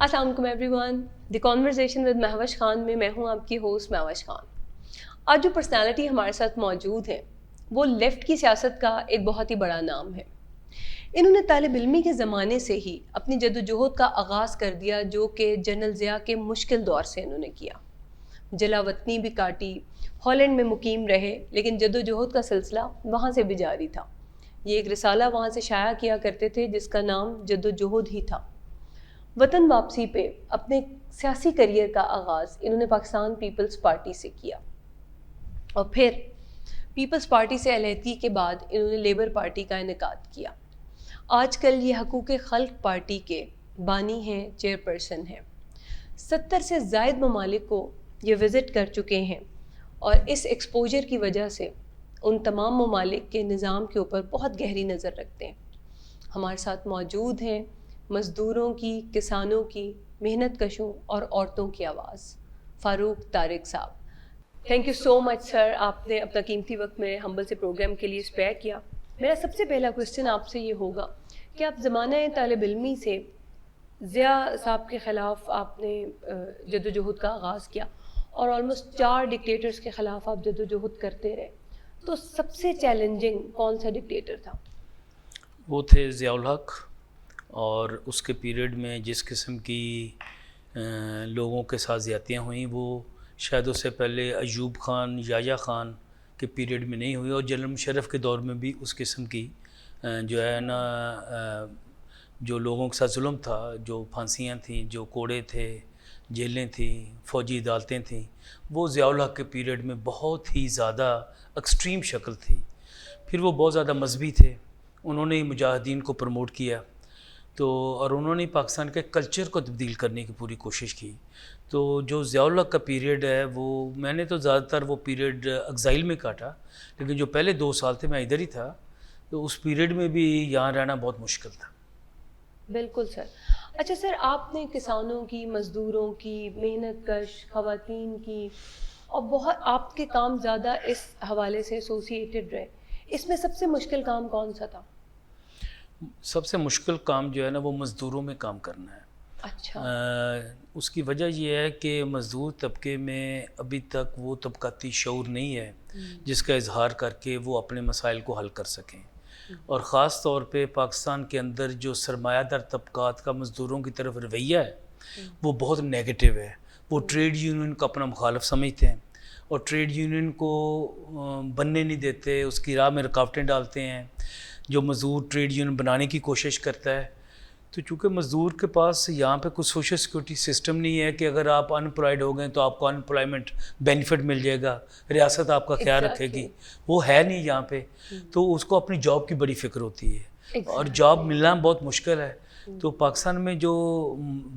السلام علیکم every one, the conversation with Mehwish Khan میں میں ہوں آپ کی ہوسٹ مہوش خان۔ آج جو پرسنالٹی ہمارے ساتھ موجود ہے وہ لیفٹ کی سیاست کا ایک بہت ہی بڑا نام ہے۔ انہوں نے طالب علمی کے زمانے سے ہی اپنی جد و جہد کا آغاز کر دیا، جو کہ جنرل ضیاء کے مشکل دور سے انہوں نے کیا۔ جلا وطنی بھی کاٹی، ہالینڈ میں مقیم رہے، لیکن جد و جہد کا سلسلہ وہاں سے بھی جاری تھا۔ یہ ایک رسالہ وہاں سے شائع کیا کرتے تھے جس کا نام جد و جہد ہی تھا۔ وطن واپسی پہ اپنے سیاسی کریئر کا آغاز انہوں نے پاکستان پیپلز پارٹی سے کیا، اور پھر پیپلز پارٹی سے علیحدگی کے بعد انہوں نے لیبر پارٹی کا انعقاد کیا۔ آج کل یہ حقوق خلق پارٹی کے بانی ہیں، چیئرپرسن ہیں۔ 70 سے زائد ممالک کو یہ وزٹ کر چکے ہیں، اور اس ایکسپوجر کی وجہ سے ان تمام ممالک کے نظام کے اوپر بہت گہری نظر رکھتے ہیں۔ ہمارے ساتھ موجود ہیں مزدوروں کی، کسانوں کی، محنت کشوں اور عورتوں کی آواز، فاروق طارق صاحب۔ تھینک یو سو مچ سر، آپ نے اپنا قیمتی وقت میں ہمبل سے پروگرام کے لیے اسپیئر کیا۔ میرا سب سے پہلا کوشچن آپ سے یہ ہوگا کہ آپ زمانہ طالب علمی سے ضیاء صاحب کے خلاف آپ نے جد و جہد کا آغاز کیا، اور آلموسٹ 4 ڈکٹیٹرز کے خلاف آپ جد و جہد کرتے رہے، تو سب سے چیلنجنگ کون سا ڈکٹیٹر تھا؟ وہ تھے ضیاء الحق، اور اس کے پیریڈ میں جس قسم کی لوگوں کے ساتھ زیادتیاں ہوئیں وہ شاید اس سے پہلے ایوب خان، یحییٰ خان کے پیریڈ میں نہیں ہوئی، اور جنرل مشرف کے دور میں بھی اس قسم کی جو ہے نا جو لوگوں کے ساتھ ظلم تھا، جو پھانسیاں تھیں، جو کوڑے تھے، جیلیں تھیں، فوجی عدالتیں تھیں، وہ ضیاء الحق کے پیریڈ میں بہت ہی زیادہ ایکسٹریم شکل تھی۔ پھر وہ بہت زیادہ مذہبی تھے، انہوں نے مجاہدین کو پروموٹ کیا، تو اور انہوں نے پاکستان کے کلچر کو تبدیل کرنے کی پوری کوشش کی۔ تو جو ضیاء الحق کا پیریڈ ہے وہ میں نے تو زیادہ تر وہ پیریڈ ایگزائل میں کاٹا، لیکن جو پہلے 2 سال تھے میں ادھر ہی تھا، تو اس پیریڈ میں بھی یہاں رہنا بہت مشکل تھا۔ بالکل سر۔ اچھا سر، آپ نے کسانوں کی، مزدوروں کی، محنت کش خواتین کی، اور بہت آپ کے کام زیادہ اس حوالے سے ایسوسیٹیڈ رہے، اس میں سب سے مشکل کام کون سا تھا؟ سب سے مشکل کام جو ہے نا وہ مزدوروں میں کام کرنا ہے۔ اچھا۔ اس کی وجہ یہ ہے کہ مزدور طبقے میں ابھی تک وہ طبقاتی شعور نہیں ہے جس کا اظہار کر کے وہ اپنے مسائل کو حل کر سکیں، اور خاص طور پہ پاکستان کے اندر جو سرمایہ دار طبقات کا مزدوروں کی طرف رویہ ہے وہ بہت نیگیٹو ہے۔ وہ ٹریڈ یونین کو اپنا مخالف سمجھتے ہیں، اور ٹریڈ یونین کو بننے نہیں دیتے، اس کی راہ میں رکاوٹیں ڈالتے ہیں۔ جو مزدور ٹریڈ یونین بنانے کی کوشش کرتا ہے، تو چونکہ مزدور کے پاس یہاں پہ کوئی سوشل سیکورٹی سسٹم نہیں ہے کہ اگر آپ ان امپلائڈ ہو گئے تو آپ کو ان امپلائمنٹ بینیفٹ مل جائے گا، ریاست آپ کا خیال رکھے گی، وہ ہے نہیں یہاں پہ، تو اس کو اپنی جاب کی بڑی فکر ہوتی ہے، اور جاب ملنا بہت مشکل ہے۔ تو پاکستان میں جو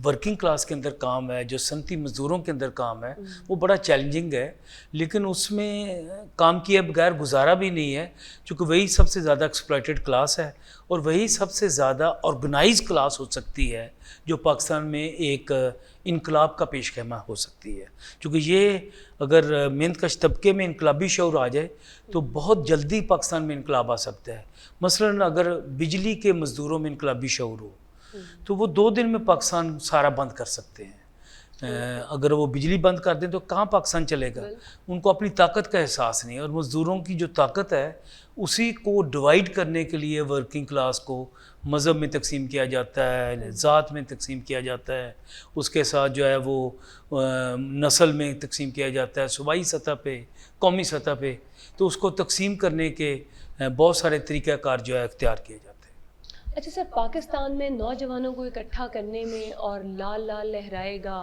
ورکنگ کلاس کے اندر کام ہے، جو صنعتی مزدوروں کے اندر کام ہے، وہ بڑا چیلنجنگ ہے، لیکن اس میں کام کیے بغیر گزارا بھی نہیں ہے، چونکہ وہی سب سے زیادہ ایکسپلائٹڈ کلاس ہے، اور وہی سب سے زیادہ آرگنائز کلاس ہو سکتی ہے جو پاکستان میں ایک انقلاب کا پیش خیمہ ہو سکتی ہے۔ چونکہ یہ اگر محنت کش طبقے میں انقلابی شعور آ جائے تو بہت جلدی پاکستان میں انقلاب آ سکتا ہے۔ مثلاً اگر بجلی کے مزدوروں میں انقلابی شعور ہو تو وہ 2 دن میں پاکستان سارا بند کر سکتے ہیں۔ اگر وہ بجلی بند کر دیں تو کہاں پاکستان چلے گا؟ ان کو اپنی طاقت کا احساس نہیں، اور مزدوروں کی جو طاقت ہے اسی کو ڈیوائیڈ کرنے کے لیے ورکنگ کلاس کو مذہب میں تقسیم کیا جاتا ہے، ذات میں تقسیم کیا جاتا ہے، اس کے ساتھ جو ہے وہ نسل میں تقسیم کیا جاتا ہے، صوبائی سطح پہ، قومی سطح پہ، تو اس کو تقسیم کرنے کے بہت سارے طریقہ کار جو ہے اختیار کیے جاتے ہیں۔ اچھا سر، پاکستان میں نوجوانوں کو اکٹھا کرنے میں اور لال لال لہرائے گا،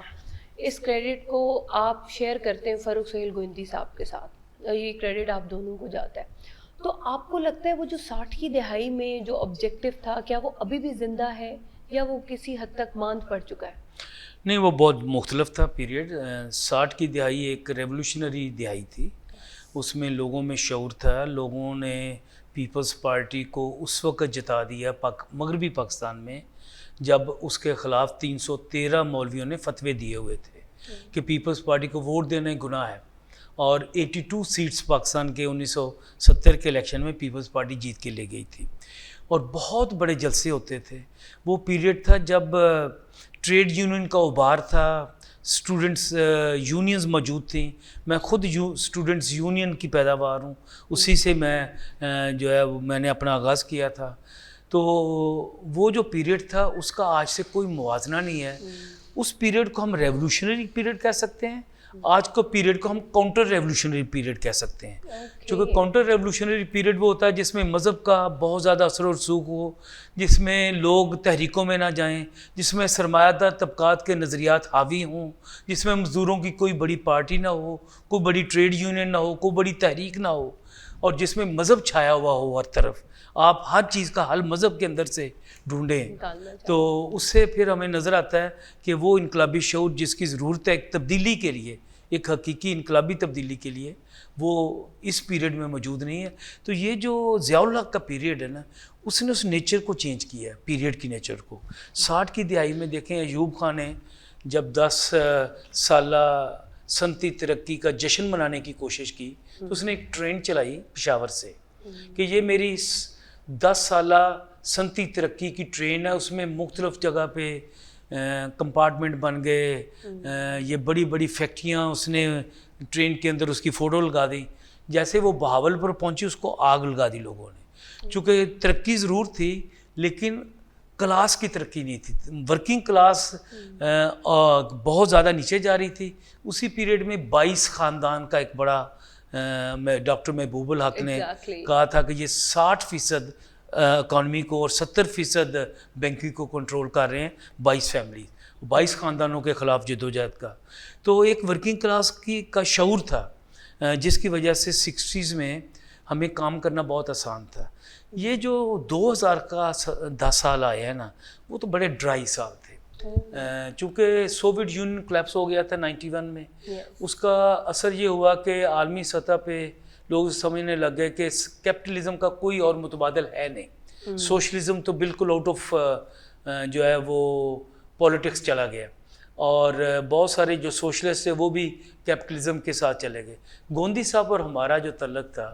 اس کریڈٹ کو آپ شیئر کرتے ہیں فاروق سہیل گوئندی صاحب کے ساتھ، یہ کریڈٹ آپ دونوں کو جاتا ہے، تو آپ کو لگتا ہے وہ جو 60 کی دہائی میں جو آبجیکٹو تھا، کیا وہ ابھی بھی زندہ ہے یا وہ کسی حد تک ماند پڑ چکا ہے؟ نہیں، وہ بہت مختلف تھا پیریڈ۔ 60 کی دہائی ایک ریولوشنری دہائی تھی، اس میں لوگوں میں شعور تھا، لوگوں نے پیپلز پارٹی کو اس وقت جتا دیا مغربی پاکستان میں جب اس کے خلاف 313 مولویوں نے فتوے دیے ہوئے تھے کہ پیپلز پارٹی کو ووٹ دینا گناہ ہے، اور 82 سیٹس پاکستان کے 1970 کے الیکشن میں پیپلز پارٹی جیت کے لے گئی تھی، اور بہت بڑے جلسے ہوتے تھے۔ وہ پیریڈ تھا جب ٹریڈ یونین کا ابھار تھا، اسٹوڈنٹس یونینز موجود تھیں. میں خود اسٹوڈنٹس یونین کی پیداوار ہوں، اسی سے میں جو ہے میں نے اپنا آغاز کیا تھا. تو وہ جو پیریڈ تھا اس کا آج سے کوئی موازنہ نہیں ہے. اس پیریڈ کو ہم ریولوشنری پیریڈ کہہ سکتے ہیں، آج کو پیریڈ کو ہم کاؤنٹر ریولوشنری پیریڈ کہہ سکتے ہیں. چونکہ کاؤنٹر ریولوشنری پیریڈ وہ ہوتا ہے جس میں مذہب کا بہت زیادہ اثر و رسوخ ہو، جس میں لوگ تحریکوں میں نہ جائیں، جس میں سرمایہ دار طبقات کے نظریات حاوی ہوں، جس میں مزدوروں کی کوئی بڑی پارٹی نہ ہو، کوئی بڑی ٹریڈ یونین نہ ہو، کوئی بڑی تحریک نہ ہو، اور جس میں مذہب چھایا ہوا ہو ہر طرف. آپ ہر چیز کا حل مذہب کے اندر سے ڈھونڈیں. تو اس سے پھر ہمیں نظر آتا ہے کہ وہ انقلابی شعور جس کی ضرورت ہے ایک تبدیلی کے لیے، ایک حقیقی انقلابی تبدیلی کے لیے، وہ اس پیریڈ میں موجود نہیں ہے. تو یہ جو ضیاء الحق کا پیریڈ ہے نا، اس نے اس نیچر کو چینج کیا ہے، پیریڈ کی نیچر کو. 60 کی دہائی میں دیکھیں ایوب خان نے جب 10 سالہ صنعتی ترقی کا جشن منانے کی کوشش کی تو اس نے ایک ٹرین چلائی پشاور سے کہ یہ میری 10 سالہ صنعتی ترقی کی ٹرین ہے. اس میں مختلف جگہ پہ کمپارٹمنٹ بن گئے، یہ بڑی بڑی فیکٹریاں اس نے ٹرین کے اندر اس کی فوٹو لگا دی. جیسے وہ بہاول پر پہنچی اس کو آگ لگا دی لوگوں نے. چونکہ ترقی ضرور تھی لیکن کلاس کی ترقی نہیں تھی، ورکنگ کلاس بہت زیادہ نیچے جا رہی تھی. اسی پیریڈ میں 22 خاندان کا ایک بڑا ڈاکٹر محبوب الحق نے کہا تھا کہ یہ 60% اکانومی کو اور 70% بینکنگ کو کنٹرول کر رہے ہیں 22 فیملیز، 22 خاندانوں کے خلاف جدوجہد کا. تو ایک ورکنگ کلاس کا شعور تھا جس کی وجہ سے 60s میں ہمیں کام کرنا بہت آسان تھا. یہ جو 2000 کا 10 سال آئے ہیں نا، وہ تو بڑے ڈرائی سال تھے. چونکہ سوویٹ یونین کلیپس ہو گیا تھا 91 میں. اس کا اثر یہ ہوا کہ عالمی سطح پہ لوگ سمجھنے لگ گئے کہ کیپٹلزم کا کوئی اور متبادل ہے نہیں. سوشلزم تو بالکل آؤٹ آف جو ہے وہ پولیٹکس چلا گیا، اور بہت سارے جو سوشلسٹ ہیں وہ بھی کیپٹلزم کے ساتھ چلے گئے. گاندھی صاحب اور ہمارا جو تعلق تھا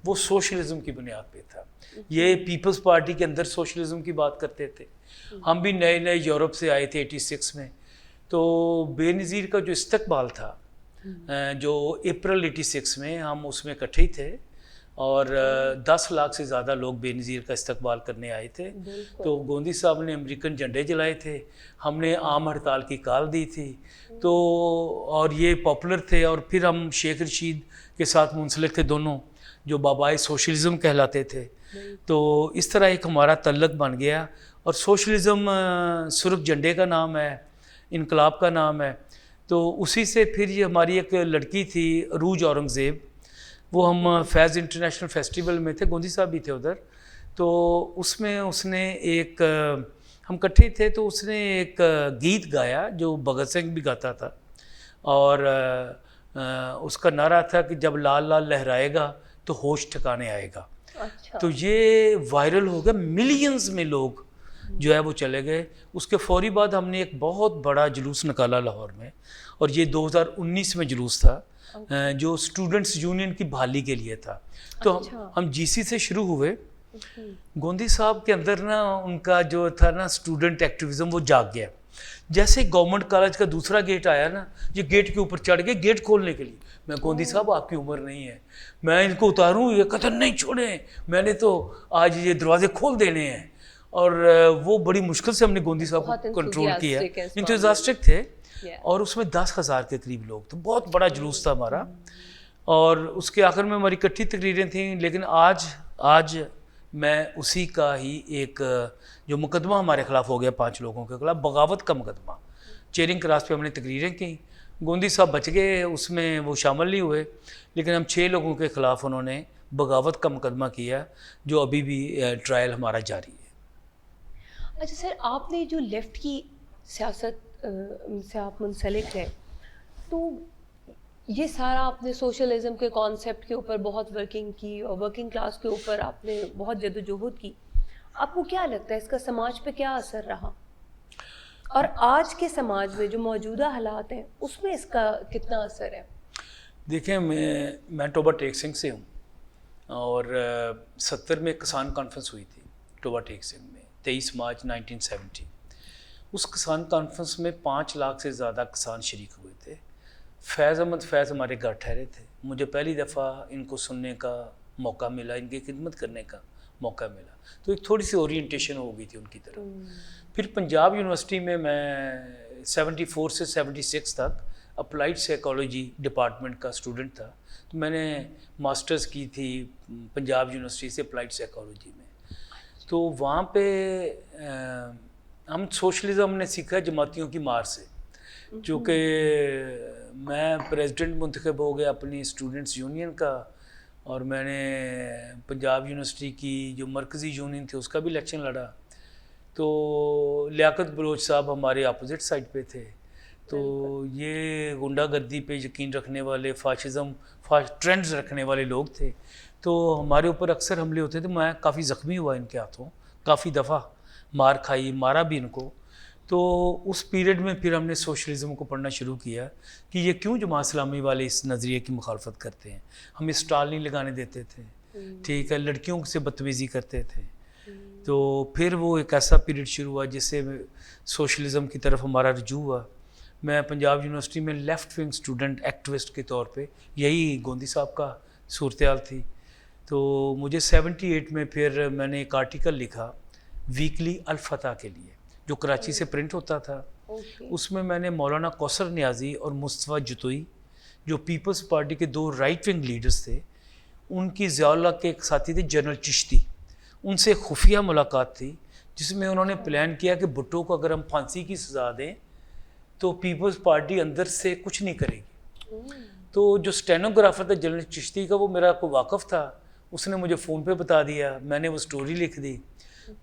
وہ سوشلزم کی بنیاد پہ تھا. یہ پیپلز پارٹی کے اندر سوشلزم کی بات کرتے تھے. ہم بھی نئے نئے یورپ سے آئے تھے 86 میں. تو بے نظیر کا جو استقبال تھا جو اپریل 86 میں، ہم اس میں اکٹھے ہی تھے اور 10 لاکھ سے زیادہ لوگ بے نظیر کا استقبال کرنے آئے تھے. تو گاندھی صاحب نے امریکن جھنڈے جلائے تھے، ہم نے عام ہڑتال کی کال دی تھی. تو اور یہ پاپولر تھے. اور پھر ہم شیخ رشید کے ساتھ منسلک تھے دونوں، جو بابائے سوشلزم کہلاتے تھے. تو اس طرح ایک ہمارا تعلق بن گیا. اور سوشلزم سرخ جھنڈے کا نام ہے، انقلاب کا نام ہے. تو اسی سے پھر یہ ہماری ایک لڑکی تھی عروج اورنگزیب، وہ ہم فیض انٹرنیشنل فیسٹیول میں تھے، گاندھی صاحب بھی تھے ادھر. تو اس میں اس نے ایک ہم اکٹھے تھے تو اس نے ایک گیت گایا جو بھگت سنگھ بھی گاتا تھا، اور اس کا نعرہ تھا کہ جب لال لال لہرائے گا تو ہوش ٹھکانے آئے گا. تو یہ وائرل ہو گیا، ملینز میں لوگ جو ہے وہ چلے گئے. اس کے فوری بعد ہم نے ایک بہت بڑا جلوس نکالا لاہور میں، اور یہ 2019 میں جلوس تھا جو اسٹوڈنٹس یونین کی بحالی کے لیے تھا. تو ہم جی سی سے شروع ہوئے. گاندھی صاحب کے اندر نا ان کا جو تھا نا اسٹوڈنٹ ایکٹیویزم وہ جاگ گیا. جیسے گورنمنٹ کالج کا دوسرا گیٹ آیا نا، یہ گیٹ کے اوپر چڑھ گئے گیٹ کھولنے کے لیے. میں گاندھی صاحب آپ کی عمر نہیں ہے، میں ان کو اتاروں؟ یہ کہتے نہیں چھوڑیں، میں نے تو آج یہ دروازے کھول دینے ہیں. اور وہ بڑی مشکل سے ہم نے گاندھی صاحب کو کنٹرول کیا. انتھوزیاسٹک تھے، اور اس میں 10,000 کے قریب لوگ تھے. بہت بڑا جلوس تھا ہمارا. اور اس کے آخر میں ہماری اکٹھی تقریریں تھیں. لیکن آج میں اسی کا ہی ایک جو مقدمہ ہمارے خلاف ہو گیا 5 لوگوں کے خلاف، بغاوت کا مقدمہ، چیرنگ کراس پہ ہم نے تقریریں کی. گاندھی صاحب بچ گئے، اس میں وہ شامل نہیں ہوئے، لیکن ہم 6 لوگوں کے خلاف انہوں نے بغاوت کا مقدمہ کیا جو ابھی بھی ٹرائل ہمارا جاری ہے. اچھا سر، آپ نے جو لیفٹ کی سیاست سے آپ منسلک ہیں، تو یہ سارا آپ نے سوشلزم کے کانسیپٹ کے اوپر بہت ورکنگ کی، اور ورکنگ کلاس کے اوپر آپ نے بہت جدوجہد کی. آپ کو کیا لگتا ہے اس کا سماج پہ کیا اثر رہا، اور آج کے سماج میں جو موجودہ حالات ہیں اس میں اس کا کتنا اثر ہے؟ دیکھیں، میں ٹوبہ ٹیک سنگھ سے ہوں، اور 70 میں کسان کانفرنس ہوئی تھی ٹوبہ ٹیک سنگھ میں، 23 مارچ 1970. اس کسان کانفرنس میں 5 لاکھ سے زیادہ کسان شریک ہوئے تھے. فیض احمد فیض ہمارے گھر ٹھہرے تھے. مجھے پہلی دفعہ ان کو سننے کا موقع ملا, ان کی خدمت کرنے کا موقع ملا, تو ایک تھوڑی سی اورینٹیشن ہو گئی تھی ان کی طرف. پھر پنجاب یونیورسٹی میں 74 سے 76 تک اپلائیڈ سائیکالوجی ڈپارٹمنٹ کا اسٹوڈنٹ تھا. تو میں نے ماسٹرز کی تھی پنجاب یونیورسٹی سے اپلائیڈ سائیکالوجی میں. تو وہاں پہ ہم سوشلزم نے سیکھا جماعتیوں کی مار سے. چونکہ میں پریزیڈنٹ منتخب ہو گیا اپنی اسٹوڈنٹس یونین کا, اور میں نے پنجاب یونیورسٹی کی جو مرکزی یونین تھی اس کا بھی الیکشن لڑا. تو لیاقت بلوچ صاحب ہمارے اپوزٹ سائڈ پہ تھے. تو یہ غنڈہ گردی پہ یقین رکھنے والے, فاشزم ٹرینڈز رکھنے والے لوگ تھے. تو ہمارے اوپر اکثر حملے ہوتے تھے. میں کافی زخمی ہوا ان کے ہاتھوں, کافی دفعہ مار کھائی, مارا بھی ان کو. تو اس پیریڈ میں پھر ہم نے سوشلزم کو پڑھنا شروع کیا کہ یہ کیوں جماعت اسلامی والے اس نظریے کی مخالفت کرتے ہیں. ہمیں اسٹال نہیں لگانے دیتے تھے, ٹھیک ہے, لڑکیوں سے بدتمیزی کرتے تھے. تو پھر وہ ایک ایسا پیریڈ شروع ہوا جس سے سوشلزم کی طرف ہمارا رجوع ہوا. میں پنجاب یونیورسٹی میں لیفٹ ونگ اسٹوڈنٹ ایکٹیوسٹ کے طور پہ, یہی گوندی صاحب کا صورتحال تھی. تو مجھے 78 میں پھر میں نے ایک آرٹیکل لکھا ویکلی الفتح کے لیے, جو کراچی سے پرنٹ ہوتا تھا. اس میں میں نے مولانا کوثر نیازی اور مصطفیٰ جتوئی, جو پیپلز پارٹی کے 2 رائٹ ونگ لیڈرز تھے, ان کی ضیاء اللہ کے ایک ساتھی تھے جنرل چشتی, ان سے خفیہ ملاقات تھی جس میں انہوں نے پلان کیا کہ بھٹو کو اگر ہم پھانسی کی سزا دیں تو پیپلز پارٹی اندر سے کچھ نہیں کرے گی. تو جو اسٹینوگرافر تھا جنرل چشتی کا, وہ میرا کو واقف تھا, اس نے مجھے فون پہ بتا دیا. میں نے وہ سٹوری لکھ دی,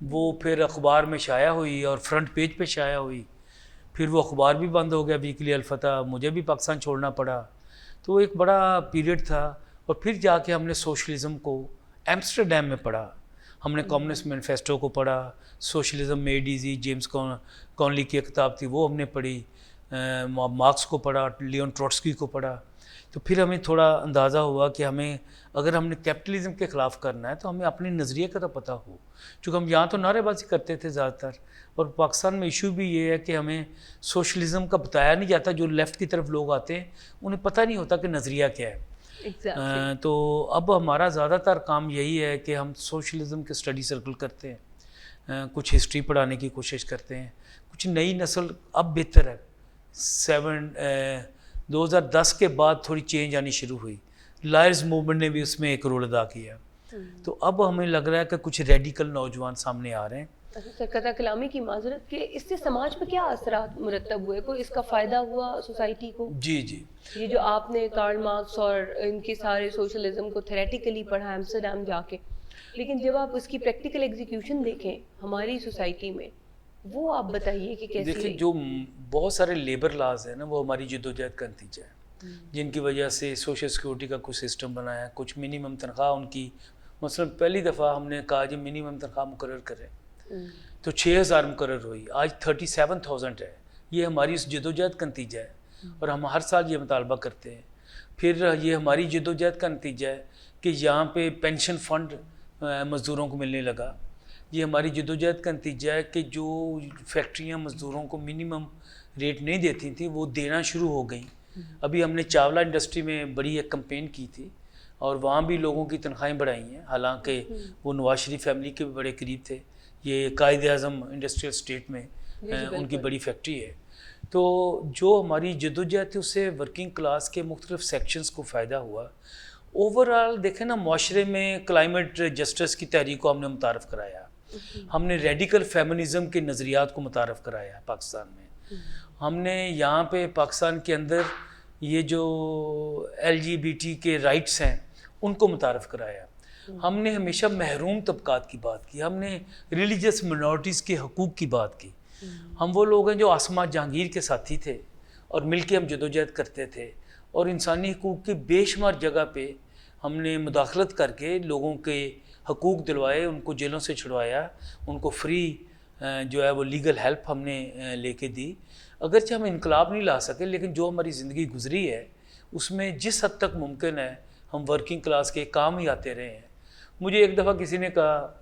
وہ پھر اخبار میں شائع ہوئی اور فرنٹ پیج پہ شائع ہوئی. پھر وہ اخبار بھی بند ہو گیا ویکلی الفتح, مجھے بھی پاکستان چھوڑنا پڑا. تو ایک بڑا پیریڈ تھا. اور پھر جا کے ہم نے سوشلزم کو ایمسٹرڈیم میں پڑھا. ہم نے کمیونسٹ مینیفیسٹو کو پڑھا, سوشلزم میڈ ایزی, جیمز کونلی کی کتاب تھی وہ ہم نے پڑھی, مارکس کو پڑھا, لیون ٹروٹسکی کو پڑھا. تو پھر ہمیں تھوڑا اندازہ ہوا کہ ہمیں اگر ہم نے کیپٹلزم کے خلاف کرنا ہے تو ہمیں اپنے نظریے کا تو پتہ ہو. چونکہ ہم یہاں تو نعرے بازی کرتے تھے زیادہ تر, اور پاکستان میں ایشو بھی یہ ہے کہ ہمیں سوشلزم کا بتایا نہیں جاتا. جو لیفٹ کی طرف لوگ آتے ہیں انہیں پتہ نہیں ہوتا کہ نظریہ کیا ہے. تو اب ہمارا زیادہ تر کام یہی ہے کہ ہم سوشلزم کے اسٹڈی سرکل کرتے ہیں, کچھ ہسٹری پڑھانے کی کوشش کرتے ہیں. کچھ نئی نسل اب بہتر ہے. 2010 کے بعد تھوڑی چینج آنی شروع ہوئی. لائرز موومنٹ نے بھی اس میں ایک رول ادا کیا. تو اب ہمیں لگ رہا ہے کہ کچھ ریڈیکل نوجوان سامنے آ رہے ہیں. سرکردہ کلامی کی معذرت کہ اس سے سماج پہ کیا اثرات مرتب ہوئے, کوئی اس کا فائدہ ہوا سوسائٹی کو؟ جی یہ جو آپ نے کارل مارکس اور ان کے سارے سوشلزم کو تھیریٹیکلی پڑھا ایمسٹرڈیم جا کے, لیکن جب آپ اس کی پریکٹیکل ایگزیکیوشن دیکھیں ہماری سوسائٹی میں, وہ آپ بتائیے کہ کیسی؟ دیکھیں, جو بہت سارے لیبر لاز ہیں نا, وہ ہماری جدوجہد کا نتیجہ ہے, جن کی وجہ سے سوشل سیکورٹی کا کچھ سسٹم بنا ہے. کچھ منیمم تنخواہ ان کی, مثلا پہلی دفعہ ہم نے کہا جی منیمم تنخواہ مقرر کریں تو 6,000 مقرر ہوئی, آج 37,000 ہے. یہ ہماری اس جدوجہد کا نتیجہ ہے, اور ہم ہر سال یہ مطالبہ کرتے ہیں. پھر یہ ہماری جدوجہد کا نتیجہ ہے کہ یہاں پہ پینشن فنڈ مزدوروں کو ملنے لگا. یہ ہماری جدوجہد کا نتیجہ ہے کہ جو فیکٹریاں مزدوروں کو منیمم ریٹ نہیں دیتی تھیں وہ دینا شروع ہو گئیں. ابھی ہم نے چاولہ انڈسٹری میں بڑی ایک کمپین کی تھی, اور وہاں بھی لوگوں کی تنخواہیں بڑھائی ہیں, حالانکہ وہ نواز شریف فیملی کے بھی بڑے قریب تھے. یہ قائد اعظم انڈسٹریل اسٹیٹ میں ان کی بڑی فیکٹری ہے. تو جو ہماری جدوجہد تھی اس سے ورکنگ کلاس کے مختلف سیکشنز کو فائدہ ہوا. اوور آل دیکھیں نا, معاشرے میں کلائمیٹ جسٹس کی تحریک کو ہم نے متعارف کرایا, ہم نے ریڈیکل فیمنزم کے نظریات کو متعارف کرایا پاکستان میں. ہم نے یہاں پہ پاکستان کے اندر یہ جو LGBT کے رائٹس ہیں ان کو متعارف کرایا. ہم نے ہمیشہ محروم طبقات کی بات کی, ہم نے ریلیجس منورٹیز کے حقوق کی بات کی. ہم وہ لوگ ہیں جو آسما جہانگیر کے ساتھی تھے اور مل کے ہم جدوجہد کرتے تھے, اور انسانی حقوق کی بے شمار جگہ پہ ہم نے مداخلت کر کے لوگوں کے حقوق دلوائے, ان کو جیلوں سے چھڑوایا, ان کو فری جو ہے وہ لیگل ہیلپ ہم نے لے کے دی. اگرچہ ہم انقلاب نہیں لا سکے, لیکن جو ہماری زندگی گزری ہے اس میں جس حد تک ممکن ہے ہم ورکنگ کلاس کے کام ہی آتے رہے ہیں. مجھے ایک دفعہ کسی نے کہا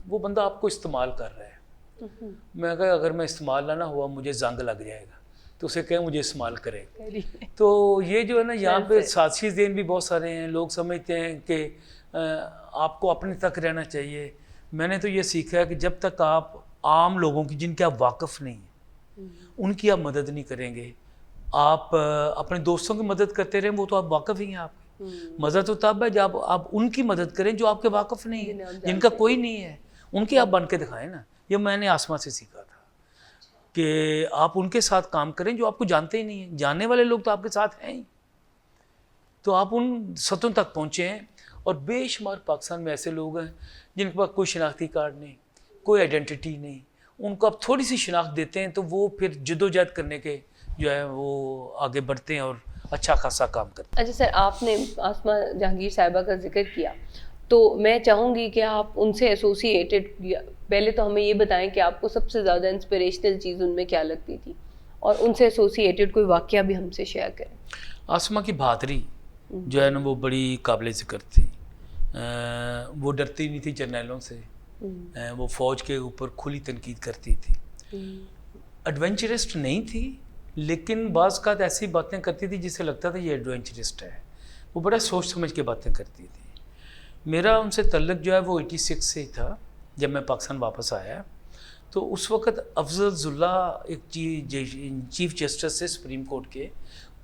وہ بندہ آپ کو استعمال کر رہا ہے, میں کہا اگر میں استعمال نہ ہوا مجھے زنگ لگ جائے گا، تو اسے کہیں مجھے استعمال کرے. تو یہ جو ہے نا یہاں پہ سازشی ذہن بھی بہت سارے ہیں. لوگ سمجھتے ہیں کہ آپ کو اپنے تک رہنا چاہیے. میں نے تو یہ سیکھا ہے کہ جب تک آپ عام لوگوں کی جن کے آپ واقف نہیں ہیں ان کی آپ مدد نہیں کریں گے، آپ اپنے دوستوں کی مدد کرتے رہیں، وہ تو آپ واقف ہی ہیں. آپ مدد تو تب ہے جب آپ ان کی مدد کریں جو آپ کے واقف نہیں ہیں، جن کا کوئی نہیں ہے، ان کی آپ بن کے دکھائیں نا. یہ میں نے آسما سے سیکھا تھا کہ آپ ان کے ساتھ کام کریں جو آپ کو جانتے ہی نہیں ہیں. جاننے والے لوگ تو آپ کے ساتھ ہیں ہی، تو آپ ان سطحوں تک پہنچے ہیں. اور بے شمار پاکستان میں ایسے لوگ ہیں جن کے پاس کوئی شناختی کارڈ نہیں، کوئی آئیڈینٹی نہیں. ان کو آپ تھوڑی سی شناخت دیتے ہیں تو وہ پھر جدوجہد کرنے کے جو ہے وہ آگے بڑھتے ہیں اور اچھا خاصا کام کرتے ہیں. اچھا سر، آپ نے آسما جہانگیر صاحبہ کا ذکر کیا تو میں چاہوں گی کہ آپ ان سے ایسوسیٹیڈ، پہلے تو ہمیں یہ بتائیں کہ آپ کو سب سے زیادہ انسپریشنل چیز ان میں کیا لگتی تھی، اور ان سے ایسوسیٹیڈ کوئی واقعہ بھی ہم سے شیئر کریں. آسما کی بہادری جو ہے نا وہ بڑی قابل ذکر تھی. وہ ڈرتی نہیں تھی جرنیلوں سے، وہ فوج کے اوپر کھلی تنقید کرتی تھی. ایڈونچرسٹ نہیں تھی لیکن بعض اوقات ایسی باتیں کرتی تھی جس سے لگتا تھا یہ ایڈونچرسٹ ہے. وہ بڑا سوچ سمجھ کے باتیں کرتی تھی. میرا ان سے تعلق جو ہے وہ 86 سے ہی تھا جب میں پاکستان واپس آیا. تو اس وقت افضل ذلہ ایک چیف جسٹس سے سپریم کورٹ کے،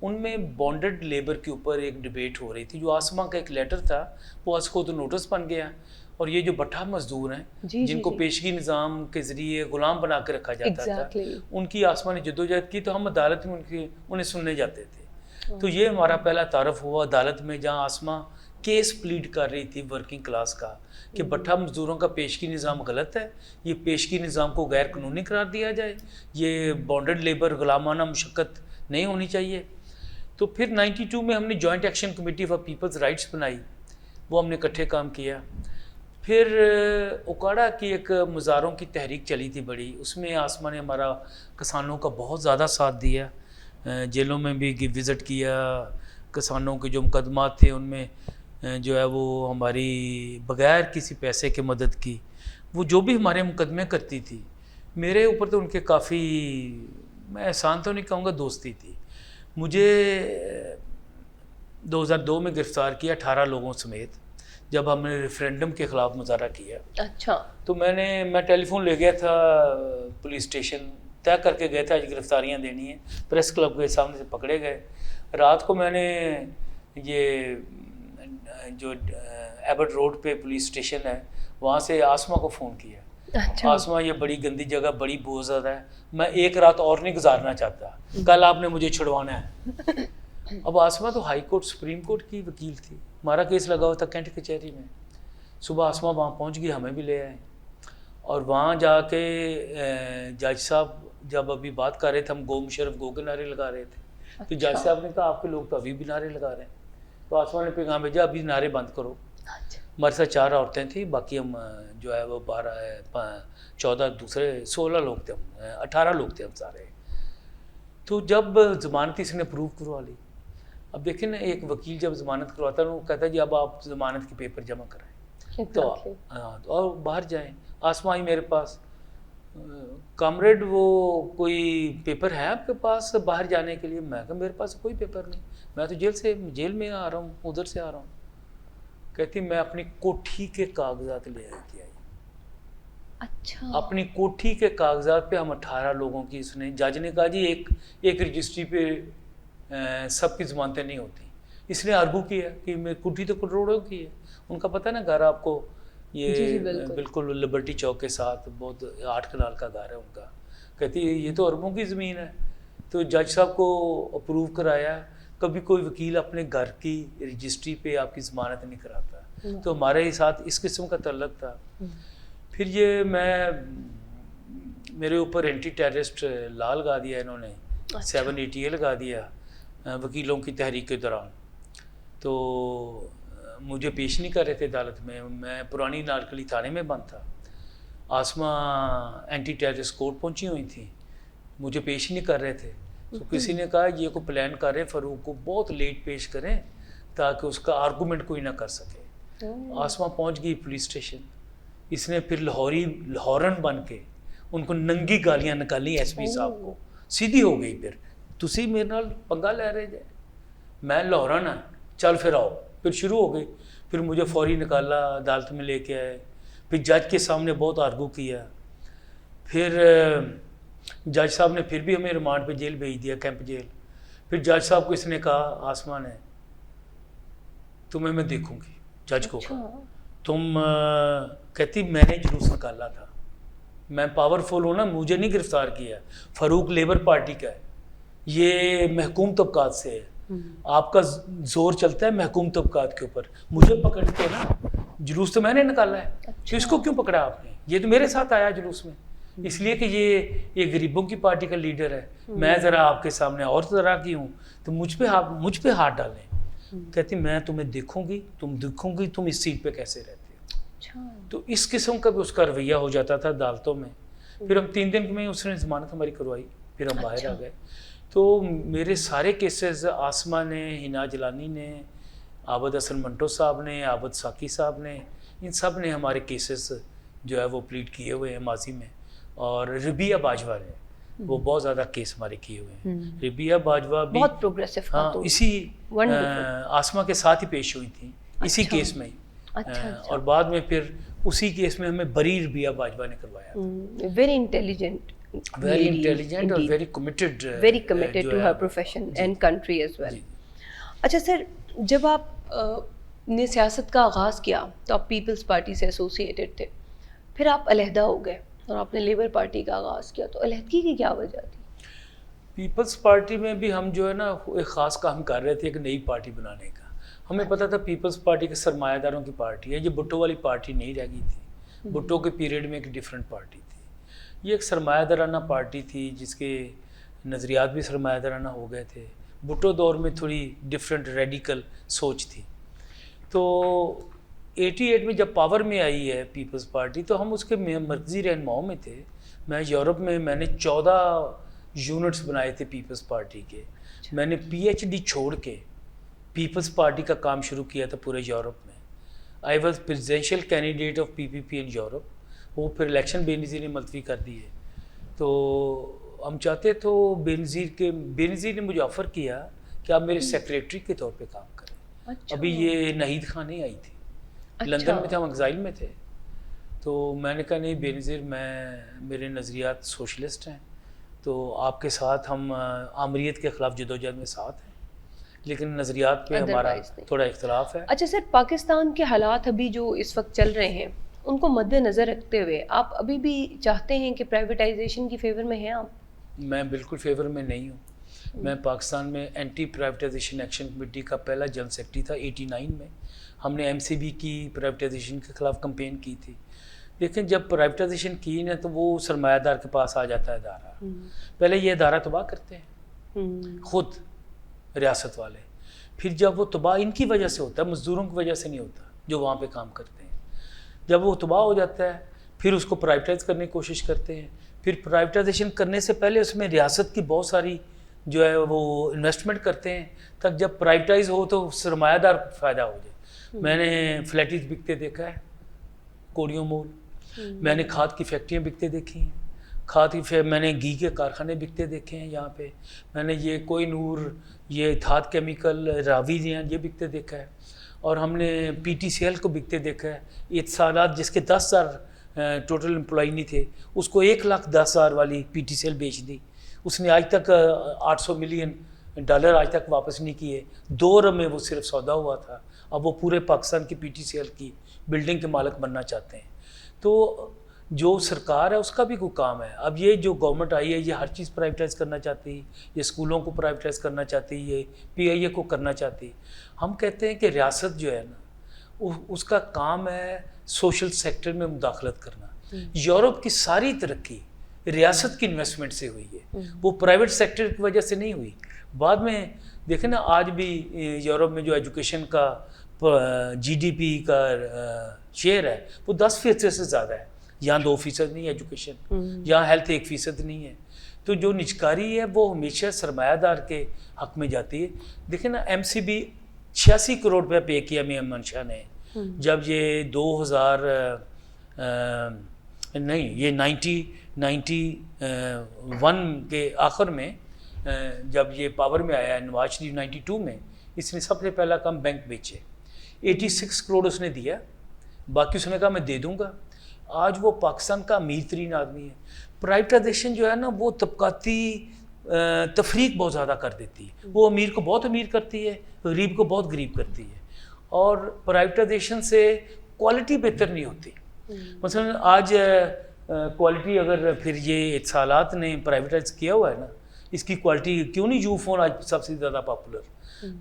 ان میں بانڈڈ لیبر کے اوپر ایک ڈبیٹ ہو رہی تھی. جو آسما کا ایک لیٹر تھا وہ آج کو تو نوٹس بن گیا. اور یہ جو بٹھا مزدور ہیں جن کو پیشگی نظام کے ذریعے غلام بنا کے رکھا جاتا تھا، ان کی آسما نے جدوجہد کی تو ہم عدالت میں انہیں سننے جاتے تھے. تو یہ ہمارا پہلا تعارف ہوا عدالت میں، جہاں آسما کیس پلیڈ کر رہی تھی ورکنگ کلاس کا کہ بٹھا مزدوروں کا پیشگی نظام غلط ہے، یہ پیشگی نظام کو غیر قانونی قرار دیا جائے، یہ بانڈڈ لیبر غلامانہ مشقت نہیں ہونی چاہیے. تو پھر 92 میں ہم نے joint action committee for people's rights بنائی، وہ ہم نے اکٹھے کام کیا. پھر اوکاڑا کی ایک مزاروں کی تحریک چلی تھی بڑی، اس میں آسما نے ہمارا کسانوں کا بہت زیادہ ساتھ دیا. جیلوں میں بھی وزٹ کیا، کسانوں کے جو مقدمات تھے ان میں جو ہے وہ ہماری بغیر کسی پیسے کے مدد کی. وہ جو بھی ہمارے مقدمے کرتی تھی، میرے اوپر تو ان کے کافی، میں احسان تو نہیں کہوں گا، دوستی تھی. مجھے 2002 میں گرفتار کیا 18 لوگوں سمیت جب ہم نے ریفرینڈم کے خلاف مظاہرہ کیا. اچھا. تو میں ٹیلی فون لے گیا تھا پولیس اسٹیشن، طے کر کے گیا تھا آج گرفتاریاں دینی ہیں. پریس کلب کے سامنے سے پکڑے گئے. رات کو میں نے یہ جو ایبٹ روڈ پہ پولیس اسٹیشن ہے وہاں سے آسما کو فون کیا. اچھا. آسما یہ بڑی گندی جگہ، بڑی بوزد ہے، میں ایک رات اور نہیں گزارنا چاہتا، کل آپ نے مجھے چھڑوانا ہے. اب آسما تو ہائی کورٹ سپریم کورٹ کی وکیل تھی، ہمارا کیس لگا ہوا تھا کینٹ کچہری میں. صبح آسما وہاں پہنچ گئی، ہمیں بھی لے آئے. اور وہاں جا کے جج صاحب جب ابھی بات کر رہے تھے، ہم گو مشرف گو کے نعرے لگا رہے تھے، تو جج صاحب نے کہا آپ کے لوگ تو ابھی بھی نعرے لگا رہے ہیں. تو آسما نے پیغام بھیجا ابھی نعرے بند کرو. ہمارے ساتھ 4 عورتیں تھیں، باقی ہم جو ہے وہ 14 دوسرے 16 لوگ تھے، 18 لوگ تھے ہم سارے. تو جب ضمانت اس نے اپروو کروا لی. اب دیکھیں نا، ایک وکیل جب ضمانت کرواتا ہے وہ کہتا ہے جی اب آپ ضمانت کے پیپر جمع کرائیں تو اور باہر جائیں. آسما آئی میرے پاس، کامریڈ وہ کوئی پیپر ہے آپ کے پاس باہر جانے کے لیے؟ میں کہا میرے پاس کوئی پیپر نہیں، میں تو جیل میں آ رہا ہوں، ادھر سے آ رہا ہوں. کہتی میں اپنی کوٹھی کے کاغذات لے کے آئی. اچھا. اپنی کوٹھی کے کاغذات پہ ہم 18 لوگوں کی، اس نے جج نے کہا جی ایک رجسٹری پہ سب کی ضمانتیں نہیں ہوتی. اس نے آرگو کیا کہ میں کوٹھی تو کروڑوں کی ہے، ان کا پتہ نا گھر آپ کو یہ بالکل لبرٹی چوک کے ساتھ بہت 8 کنال کا گھر ہے ان کا. کہتی یہ تو اربوں کی زمین ہے. تو جج صاحب کو اپروو کرایا. کبھی کوئی وکیل اپنے گھر کی رجسٹری پہ آپ کی ضمانت نہیں کراتا، تو ہمارے ساتھ اس قسم کا تعلق تھا. پھر یہ میرے اوپر اینٹی ٹیررسٹ لا لگا دیا انہوں نے، 780 لگا دیا وکیلوں کی تحریک کے دوران. تو مجھے پیش نہیں کر رہے تھے عدالت میں، میں پرانی نارکلی تھانے میں بند تھا. آسما اینٹی ٹیررسٹ کورٹ پہنچی ہوئی تھیں، مجھے پیش نہیں کر رہے تھے. تو کسی نے کہا یہ کو پلان کر رہے فاروق کو بہت لیٹ پیش کریں تاکہ اس کا آرگومنٹ کوئی نہ کر سکے. آسما پہنچ گئی پولیس اسٹیشن. اس نے پھر لاہورن بن کے ان کو ننگی گالیاں نکالی ایس پی صاحب کو, سیدھی ہو گئی. پھر تسی میرے نال پنگا لے رہے جے, میں لاہورن ہاں, چل پھر آؤ. پھر شروع ہو گئی. پھر مجھے فوری نکالا, عدالت میں لے کے آئے. پھر جج کے سامنے بہت آرگو کیا. پھر جج صاحب نے پھر بھی ہمیں ریمانڈ پہ جیل بھیج دیا, کیمپ جیل. پھر جج صاحب کو اس نے کہا, آسمان ہے تمہیں میں دیکھوں گی. جج کو کہا تم کہتی میں نے جلوس نکالا تھا, میں پاورفل ہوں نا, مجھے نہیں گرفتار کیا. فاروق لیبر پارٹی کا ہے, یہ محکوم طبقات سے ہے, آپ کا زور چلتا ہے محکوم طبقات کے اوپر. مجھے پکڑ کے نا, جلوس تو میں نے نکالا ہے, تو اس کو کیوں پکڑا آپ نے؟ یہ تو میرے ساتھ آیا جلوس میں, اس لیے کہ یہ غریبوں کی پارٹی کا لیڈر ہے. میں ذرا آپ کے سامنے اور طرح کی ہوں, تو مجھ پہ ہاتھ ڈالیں. کہتی میں تمہیں دیکھوں گی, تم اس سیٹ پہ کیسے رہتے ہو. تو اس قسم کا بھی اس کا رویہ ہو جاتا تھا عدالتوں میں. پھر ہم 3 دن میں اس نے ضمانت ہماری کروائی, پھر ہم باہر آ گئے. تو میرے سارے کیسز آسمہ نے, ہنا جلانی نے, عابد حسن منٹو صاحب نے, عابد ساکی صاحب نے, ان سب نے ہمارے کیسز جو ہے وہ پلیڈ کیے ہوئے ہیں ماضی میں. اور ربیہ باجوہ نے, وہ بہت زیادہ کیس ہمارے کیے ہوئے ہیں. ربیہ باجوہ بھی بہت پروگریسو, ہاں, اسی آسمہ کے ساتھ ہی پیش ہوئی تھیں, اسی کیس میں. اور بعد میں پھر اسی کیس میں ہمیں بری ربیہ باجوہ نے کروایا. ویری انٹیلیجنٹ اور very committed to her profession and country as well. اچھا سر, جب آپ نے سیاست کا آغاز کیا تو آپ پیپلز پارٹی سے ایسوسیٹڈ تھے, پھر آپ علیحدہ ہو گئے اور آپ نے لیبر پارٹی کا آغاز کیا, تو علیحدگی کی کیا وجہ تھی؟ پیپلز پارٹی میں بھی ہم جو ہے نا ایک خاص کام کر رہے تھے, ایک نئی پارٹی بنانے کا. ہمیں پتہ تھا پیپلز پارٹی کے سرمایہ داروں کی پارٹی ہے, یہ بھٹو والی پارٹی نہیں رہ گئی تھی. بھٹو کے پیریڈ میں ایک ڈیفرنٹ پارٹی تھی. یہ ایک سرمایہ دارانہ پارٹی تھی جس کے نظریات بھی سرمایہ دارانہ ہو گئے تھے. بھٹو دور میں تھوڑی ڈیفرنٹ ریڈیکل سوچ تھی. تو 88 میں جب پاور میں آئی ہے پیپلز پارٹی, تو ہم اس کے مرکزی رہنماؤں میں تھے. میں یورپ میں نے 14 یونٹس بنائے تھے پیپلز پارٹی کے. میں نے PhD چھوڑ کے پیپلز پارٹی کا کام شروع کیا تھا پورے یورپ میں. I was presidential candidate of PPP in Europe. وہ پھر الیکشن بے نظیر نے ملتوی کر دی ہے. تو ہم چاہتے تو بے نظیر نے مجھے آفر کیا کہ آپ میرے سیکریٹری کے طور پہ کام کریں. ابھی یہ نہید خان نہیں آئی تھی, لندن میں تھے, ہم ایگزائل میں تھے. تو میں نے کہا نہیں بے نظیر, میرے نظریات سوشلسٹ ہیں, تو آپ کے ساتھ ہم آمریت کے خلاف جدوجہد میں ساتھ ہیں, لیکن نظریات پہ ہمارا تھوڑا اختلاف ہے. اچھا سر, پاکستان کے حالات ابھی جو اس وقت چل رہے ہیں ان کو مد نظر رکھتے ہوئے آپ ابھی بھی چاہتے ہیں کہ پرائیویٹائزیشن کی فیور میں ہیں آپ؟ میں بالکل فیور میں نہیں ہوں. میں پاکستان میں اینٹی پرائیویٹائزیشن ایکشن کمیٹی کا پہلا جنرل سیکرٹری تھا 89 میں. ہم نے MCB کی پرائیویٹائزیشن کے خلاف کمپین کی تھی. لیکن جب پرائیویٹائزیشن کی نا تو وہ سرمایہ دار کے پاس آ جاتا ہے ادارہ. پہلے یہ ادارہ تباہ کرتے ہیں خود ریاست والے, پھر جب وہ تباہ ان کی وجہ سے ہوتا ہے, مزدوروں کی وجہ سے نہیں ہوتا جو وہاں پہ کام کرتے ہیں. جب وہ تباہ ہو جاتا ہے پھر اس کو پرائیویٹائز کرنے کی کوشش کرتے ہیں. پھر پرائیویٹائزیشن کرنے سے پہلے اس میں ریاست کی بہت ساری جو ہے وہ انویسٹمنٹ کرتے ہیں, تک جب پرائیویٹائز ہو تو سرمایہ دار کو فائدہ ہو جائے. میں نے فلیٹیز بکتے دیکھا ہے کوڑیوں مول, میں نے کھاد کی فیکٹریاں بکتے دیکھی ہیں, میں نے گھی کے کارخانے بکتے دیکھے ہیں یہاں پہ. میں نے یہ کوئی نور, یہ اتحاد کیمیکل, راوی ہیں, یہ بکتے دیکھا ہے. اور ہم نے PTCL کو بکتے دیکھا ہے. اتصالات جس کے 10,000 ٹوٹل امپلائی نہیں تھے, اس کو 1,10,000 والی PTCL بیچ دی. اس نے آج تک $800 ملین آج تک واپس نہیں کیے. 2 ارب میں وہ صرف سودا ہوا تھا. اب وہ پورے پاکستان کی PTCL کی بلڈنگ کے مالک بننا چاہتے ہیں. تو جو سرکار ہے اس کا بھی کوئی کام ہے. اب یہ جو گورنمنٹ آئی ہے یہ ہر چیز پرائیویٹائز کرنا چاہتی ہے, یہ اسکولوں کو پرائیویٹائز کرنا چاہتی ہے, یہ PIA کو کرنا چاہتی. ہم کہتے ہیں کہ ریاست جو ہے نا اس کا کام ہے سوشل سیکٹر میں مداخلت کرنا. یورپ کی ساری ترقی ریاست کی انویسٹمنٹ سے ہوئی ہے, وہ پرائیویٹ سیکٹر کی وجہ سے نہیں ہوئی. بعد میں دیکھیں نا آج بھی یورپ میں جو ایجوکیشن کا GDP کا شیئر ہے وہ 10% سے زیادہ ہے. یہاں 2% نہیں ہے ایجوکیشن, یہاں ہیلتھ 1% نہیں ہے. تو جو نجکاری ہے وہ ہمیشہ سرمایہ دار کے حق میں جاتی ہے. دیکھیں نا MCB 86 کروڑ روپے پے کیا میاں منشا نے, جب یہ 90 91 کے آخر میں جب یہ پاور میں آیا نواز شریف 92 میں، اس نے سب سے پہلا کام بینک بیچے، 86 کروڑ اس نے دیا، باقی اس نے کہا میں دے دوں گا۔ آج وہ پاکستان کا امیر ترین آدمی ہے۔ پرائیویٹائزیشن جو ہے نا وہ طبقاتی تفریق بہت زیادہ کر دیتی ہے، وہ امیر کو بہت امیر کرتی ہے، غریب کو بہت غریب کرتی ہے، اور پرائیویٹائزیشن سے کوالٹی بہتر نہیں ہوتی۔ مثلا آج کوالٹی اگر پھر یہ اتصالات نے پرائیویٹائز کیا ہوا ہے نا، اس کی کوالٹی کیوں نہیں؟ یو فون آج سب سے زیادہ پاپولر۔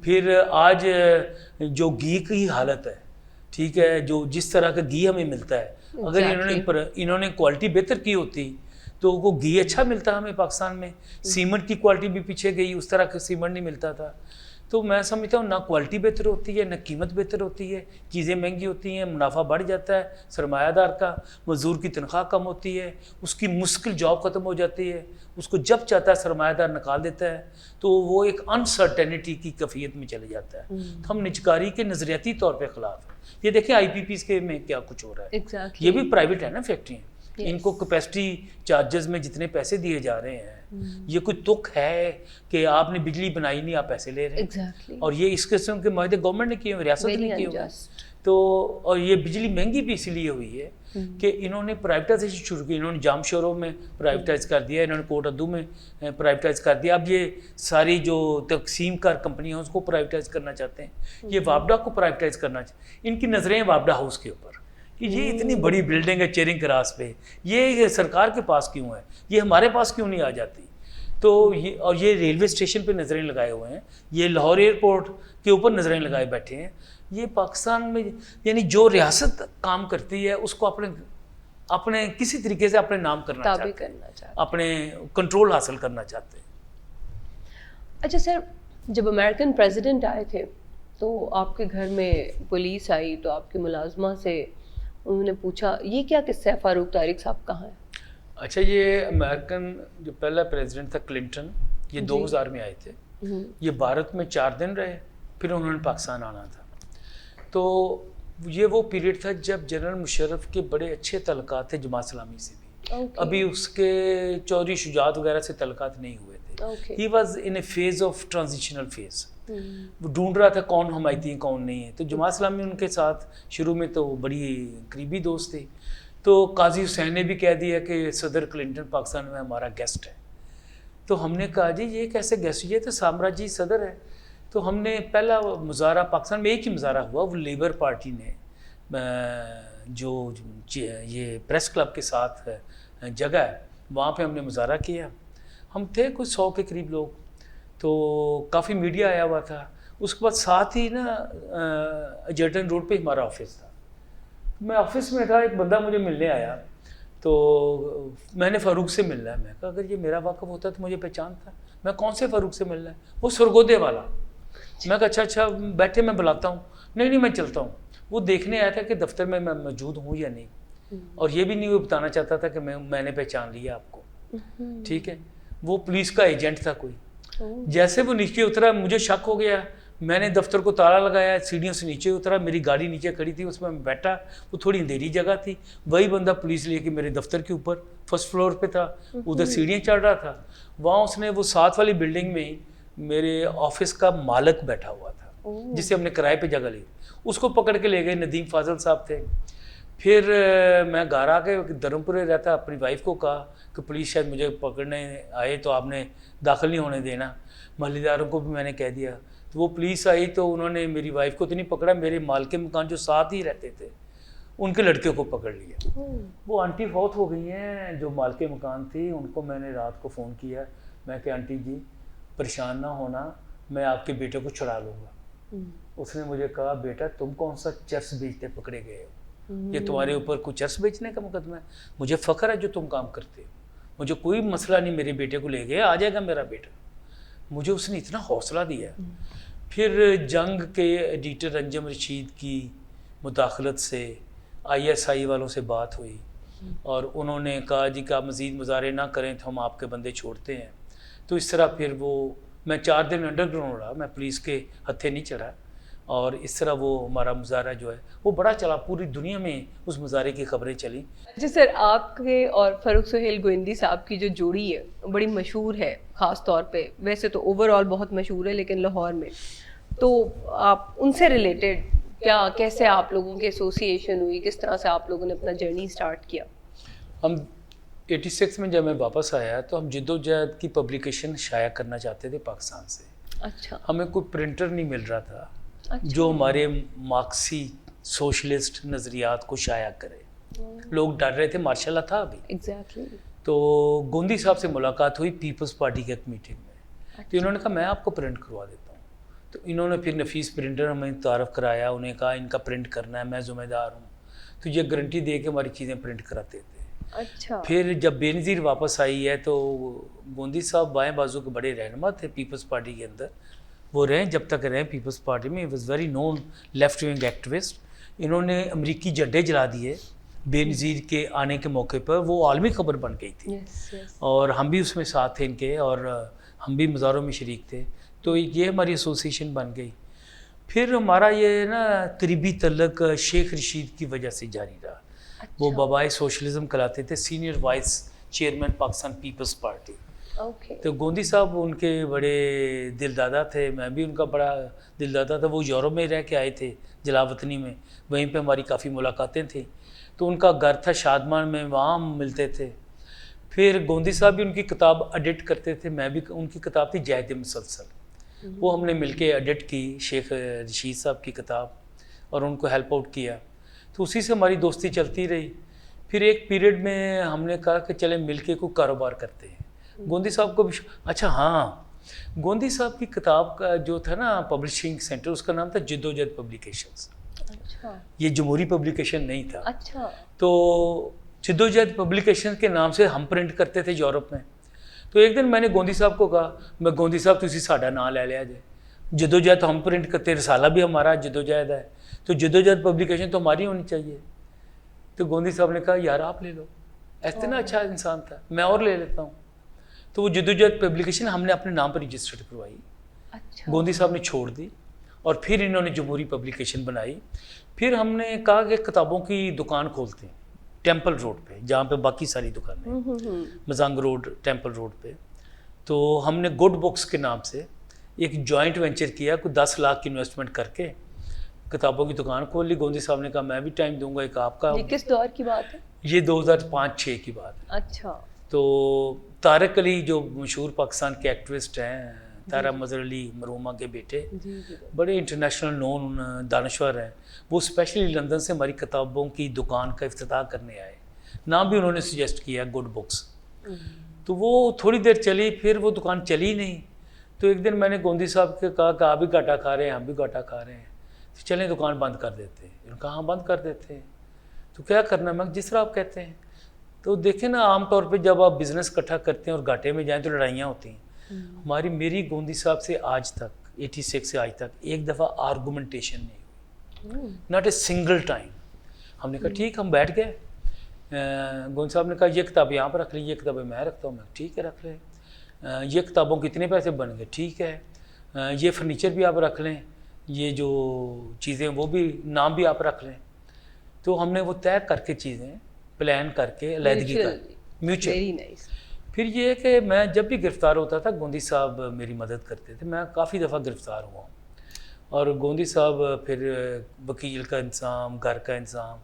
پھر آج جو گھی کی حالت ہے، ٹھیک ہے، جو جس طرح کا گھی ہمیں ملتا ہے، اگر انہوں نے کوالٹی بہتر کی ہوتی تو وہ گھی اچھا ملتا ہمیں پاکستان میں۔ سیمنٹ کی کوالٹی بھی پیچھے گئی، اس طرح کا سیمنٹ نہیں ملتا تھا۔ تو میں سمجھتا ہوں نہ کوالٹی بہتر ہوتی ہے، نہ قیمت بہتر ہوتی ہے، چیزیں مہنگی ہوتی ہیں، منافع بڑھ جاتا ہے سرمایہ دار کا، مزدور کی تنخواہ کم ہوتی ہے، اس کی مشکل جاب ختم ہو جاتی ہے، اس کو جب چاہتا ہے سرمایہ دار نکال دیتا ہے، تو وہ ایک انسرٹینٹی کی کیفیت میں چلے جاتا ہے۔ تو ہم نجکاری کے نظریاتی طور پہ خلاف ہیں۔ یہ دیکھیں آئی پی پیز کے میں کیا کچھ ہو رہا ہے، یہ بھی پرائیویٹ ہے نا فیکٹری، ان کو کیپیسٹی چارجز میں جتنے پیسے دیے جا رہے ہیں، یہ کوئی تک ہے کہ آپ نے بجلی بنائی نہیں آپ پیسے لے رہے ہیں؟ اور یہ اس قسم کے معاہدے گورنمنٹ نے کیے ہوئے، ریاست نے کیے ہوئے، تو اور یہ بجلی مہنگی بھی اس لیے ہوئی ہے کہ انہوں نے پرائیویٹائزیشن شروع کی، انہوں نے جام شوروں میں پرائیویٹائز کر دیا، انہوں نے کوٹ ادو میں پرائیویٹائز کر دیا، اب یہ ساری جو تقسیم کار کمپنیاں ہیں اس کو پرائیویٹائز کرنا چاہتے ہیں، یہ وابڈا کو پرائیویٹائز کرنا چاہتے ہیں۔ ان کی نظریں وابڈا ہاؤس کے اوپر کہ یہ اتنی بڑی بلڈنگ ہے چیرنگ کراس پہ، یہ سرکار کے پاس کیوں ہے، یہ ہمارے پاس کیوں نہیں آ جاتی؟ تو یہ اور یہ ریلوے اسٹیشن پہ نظریں لگائے ہوئے ہیں، یہ لاہور ایئرپورٹ کے اوپر نظریں لگائے بیٹھے ہیں۔ یہ پاکستان میں یعنی جو ریاست کام کرتی ہے اس کو اپنے کسی طریقے سے اپنے نام کرنا چاہتے ہیں، اپنے کنٹرول حاصل کرنا چاہتے ہیں۔ اچھا سر، جب امریکن پریزیڈنٹ آئے تھے تو آپ کے گھر میں پولیس آئی تو آپ کی ملازمہ سے انہوں نے پوچھا یہ کیا قصہ ہے، فاروق طارق صاحب کہاں ہیں؟ اچھا، یہ امریکن جو پہلا پریزیڈنٹ تھا کلنٹن، یہ 2000 میں آئے تھے، یہ بھارت میں 4 دن رہے، پھر انہوں نے پاکستان آنا تھا۔ تو یہ وہ پیریڈ تھا جب جنرل مشرف کے بڑے اچھے تعلقات تھے جماعت اسلامی سے بھی، ابھی اس کے چودھری شجاعت وغیرہ سے تعلقات نہیں ہوئے تھے۔ He was in a phase of transitional phase, وہ ڈھونڈ رہا تھا کون حمایتی ہیں کون نہیں ہے۔ تو جماعت اسلامی ان کے ساتھ شروع میں تو بڑی قریبی دوست تھے، تو قاضی حسین نے بھی کہہ دیا کہ صدر کلنٹن پاکستان میں ہمارا گیسٹ ہے۔ تو ہم نے کہا جی یہ کیسے گیسٹ، یہ تو سامراجی صدر ہے۔ تو ہم نے پہلا مظاہرہ پاکستان میں ایک ہی مظاہرہ ہوا، وہ لیبر پارٹی نے جو یہ پریس کلب کے ساتھ جگہ ہے وہاں پہ ہم نے مظاہرہ کیا، ہم تھے کوئی 100 کے قریب لوگ، تو کافی میڈیا آیا ہوا تھا۔ اس کے بعد ساتھ ہی نا جرٹن روڈ پہ ہمارا آفس تھا، میں آفس میں تھا، ایک بندہ مجھے ملنے آیا، تو میں نے فاروق سے ملنا ہے، میں کہا اگر یہ میرا واقف ہوتا تو مجھے پہچانتا۔ میں کون سے فاروق سے ملنا ہے؟ وہ سرگودے والا۔ میں کہا اچھا بیٹھے میں بلاتا ہوں۔ نہیں میں چلتا ہوں۔ وہ دیکھنے آیا تھا کہ دفتر میں موجود ہوں یا نہیں، اور یہ بھی نہیں وہ بتانا چاہتا تھا کہ میں نے پہچان لیا آپ کو، ٹھیک ہے۔ وہ پولیس کا ایجنٹ تھا کوئی۔ جیسے وہ نیچے اترا مجھے شک ہو گیا، میں نے دفتر کو تالا لگایا، سیڑھیوں سے نیچے اترا، میری گاڑی نیچے کھڑی تھی، اس میں بیٹھا، وہ تھوڑی اندھیری جگہ تھی، وہی بندہ پولیس لے کے میرے دفتر کے اوپر 1st فلور پہ تھا، ادھر سیڑھیاں چڑھ رہا تھا، وہاں اس نے وہ 7 والی بلڈنگ میں میرے آفس کا مالک بیٹھا ہوا تھا جسے ہم نے کرائے پہ جگہ لی، اس کو پکڑ کے لے گئے، ندیم فاضل صاحب تھے۔ پھر میں گھر آ کے دھرمپورے رہتا، اپنی وائف کو کہا کہ پولیس شاید مجھے پکڑنے آئے تو آپ نے داخل نہیں ہونے دینا، محلے داروں کو بھی میں نے کہہ دیا۔ تو وہ پولیس آئی تو انہوں نے میری وائف کو تو نہیں پکڑا، میرے مالک مکان جو ساتھ ہی رہتے تھے ان کے لڑکے کو پکڑ لیا۔ وہ آنٹی فوت ہو گئی ہیں جو مالک مکان تھی، ان کو میں نے رات کو فون کیا، میں کہ آنٹی جی پریشان نہ ہونا، میں آپ کے بیٹے کو چھڑا لوں گا۔ اس نے مجھے کہا بیٹا تم کون سا چرس بیچتے پکڑے گئے ہو، یہ تمہارے اوپر کوئی چرس بیچنے کا مقدمہ ہے؟ مجھے فخر ہے جو تم کام کرتے ہو، مجھے کوئی مسئلہ نہیں، میرے بیٹے کو لے گئے، آ جائے گا میرا بیٹا۔ مجھے اس نے اتنا حوصلہ دیا۔ پھر جنگ کے ایڈیٹر انجم رشید کی مداخلت سے ISI والوں سے بات ہوئی، اور انہوں نے کہا جی کہ آپ مزید مظاہرے نہ کریں تو ہم آپ کے بندے چھوڑتے ہیں۔ تو اس طرح پھر میں 4 دن انڈر گراؤنڈ رہا، میں پولیس کے ہتھے نہیں چڑھا، اور اس طرح وہ ہمارا مظاہرہ جو ہے وہ بڑا چلا، پوری دنیا میں اس مظاہرے کی خبریں چلیں. جی سر، آپ کے اور فاروق سہیل گوئندی صاحب کی جو جوڑی ہے بڑی مشہور ہے، خاص طور پہ ویسے تو اوور آل بہت مشہور ہے لیکن لاہور میں، تو آپ ان سے ریلیٹڈ کیا، کیسے آپ لوگوں کی ایسوسیشن ہوئی، کس طرح سے آپ لوگوں نے اپنا جرنی سٹارٹ کیا؟ ہم 86 میں جب میں واپس آیا تو ہم جد و جہد کی پبلیکیشن شائع کرنا چاہتے تھے پاکستان سے. اچھا. ہمیں کوئی پرنٹر نہیں مل رہا تھا اچھا. جو ہمارے مارکسی سوشلسٹ نظریات کو شائع کرے. لوگ ڈر رہے تھے، ماشاء اللہ تھا ابھی. ایگزیکٹلی. تو گوندی صاحب سے ملاقات ہوئی پیپلز پارٹی کے ایک میٹنگ میں. تو انہوں نے کہا میں آپ کو پرنٹ کروا دیتا ہوں. تو انہوں نے پھر نفیس پرنٹر ہمیں تعارف کرایا. انہیں کہا ان کا پرنٹ کرنا ہے، میں ذمہ دار ہوں. تو یہ گارنٹی دے کے ہماری چیزیں پرنٹ کراتے تھے. اچھا. پھر جب بے نظیر واپس آئی ہے تو گوندی صاحب بائیں بازو کے بڑے رہنما تھے پیپلز پارٹی کے اندر. وہ رہیں جب تک رہیں پیپلز پارٹی میں. Was very known left wing activist. انہوں نے امریکی جھنڈے جلا دیے بے نظیر کے آنے کے موقع پر. وہ عالمی خبر بن گئی تھی. اور ہم بھی اس میں ساتھ تھے ان کے، اور ہم بھی مظاہروں میں شریک تھے. تو یہ ہماری ایسوسیشن بن گئی. پھر ہمارا یہ نا قریبی تعلق شیخ رشید کی وجہ سے جاری رہا. وہ بابائے سوشلزم کہلاتے تھے، senior vice chairman Pakistan Peoples Party. تو گوندی صاحب ان کے بڑے دل دادا تھے، میں بھی ان کا بڑا دل دادا تھا. وہ یورپ میں رہ کے آئے تھے، جلاوطنی میں. وہیں پہ ہماری کافی ملاقاتیں تھیں. تو ان کا گھر تھا شادمان میں، وہاں ہم ملتے تھے. پھر گوندی صاحب بھی ان کی کتاب ایڈٹ کرتے تھے، میں بھی. ان کی کتاب تھی جہد مسلسل، وہ ہم نے مل کے ایڈٹ کی، شیخ رشید صاحب کی کتاب، اور ان کو ہیلپ آؤٹ کیا. تو اسی سے ہماری دوستی چلتی رہی. پھر ایک پیریڈ میں ہم نے کہا کہ چلیں مل کے کوئی کاروبار کرتے ہیں. گوندی صاحب کو بھی اچھا ہاں، گوندی صاحب کی کتاب کا جو تھا نا پبلشنگ سینٹر، اس کا نام تھا جد و جہد پبلیکیشنز. یہ جمہوری پبلیکیشن نہیں تھا. اچھا. تو جد و جہد پبلیکیشن کے نام سے ہم پرنٹ کرتے تھے یورپ میں. تو ایک دن میں نے گوندی صاحب کو کہا، میں گوندی صاحب تسی ساڈا نام لے لیا جائے، جد و جہد ہم پرنٹ کرتے، رسالہ بھی ہمارا جد و جہد ہے، تو جد و جہد پبلیکیشن تو ہماری ہونی چاہیے. تو گوندی صاحب نے کہا یار آپ لے لو. اتنا اچھا انسان تھا، میں اور لے لیتا ہوں. تو وہ جد و جہد پبلیکیشن ہم نے اپنے نام پر رجسٹرڈ کروائی. گوندی صاحب نے چھوڑ دی، اور پھر انہوں نے جمہوری پبلیکیشن بنائی. پھر ہم نے کہا کہ کتابوں کی دکان کھولتے ہیں ٹیمپل روڈ پہ، جہاں پہ باقی ساری دکانیں، مزنگ روڈ، ٹیمپل روڈ پہ. تو ہم نے گڈ بکس کے نام سے ایک جوائنٹ وینچر کیا، کوئی 10 لاکھ کی انویسٹمنٹ کر کے کتابوں کی دکان کھول لی. گوندی صاحب نے کہا میں بھی ٹائم دوں گا. ایک آپ کا، یہ کس دور کی بات ہے؟ یہ 2005-06 کی بات ہے. اچھا. تو طارق علی جو مشہور پاکستان کے ایکٹیوسٹ ہیں، طارق مظہر علی مرحومہ کے بیٹے، بڑے انٹرنیشنل نون دانشور ہیں، وہ اسپیشلی لندن سے ہماری کتابوں کی دکان کا افتتاح کرنے آئے. نام بھی انہوں نے سجیسٹ کیا گڈ بکس. تو وہ تھوڑی دیر چلی، پھر وہ دکان چلی نہیں. تو ایک دن میں نے گوندی صاحب سے کہا کہ آپ بھی گھاٹا کھا رہے ہیں، ہم بھی گھاٹا کھا رہے ہیں، تو چلیں دکان بند کر دیتے ہیں. انہوں نے کہا ہاں بند کر دیتے ہیں. تو کیا کرنا؟ میں جس طرح آپ کہتے ہیں. تو دیکھیں نا، عام طور پہ جب آپ بزنس اکٹھا کرتے ہیں اور گھاٹے میں جائیں تو لڑائیاں ہوتی ہیں. میری گوندی صاحب سے آج تک 86 سے آج تک ایک دفعہ آرگومنٹیشن نہیں ہوئی، ناٹ اے سنگل ٹائم. ہم نے کہا ٹھیک، ہم بیٹھ گئے. گوندی صاحب نے کہا یہ کتاب یہاں پر رکھ لیں، یہ کتابیں میں رکھتا ہوں. میں ٹھیک ہے رکھ لیں. یہ کتابوں کے کتنے پیسے بن گئے؟ ٹھیک ہے. یہ فرنیچر بھی آپ رکھ لیں، یہ جو چیزیں وہ بھی، نام بھی آپ رکھ لیں. تو ہم نے وہ طے کر کے چیزیں پلان کر کے علیحدگی کر میوچل. پھر یہ کہ میں جب بھی گرفتار ہوتا تھا گوندی صاحب میری مدد کرتے تھے. میں کافی دفعہ گرفتار ہوا ہوں، اور گوندی صاحب پھر وکیل کا انتظام، گھر کا انتظام.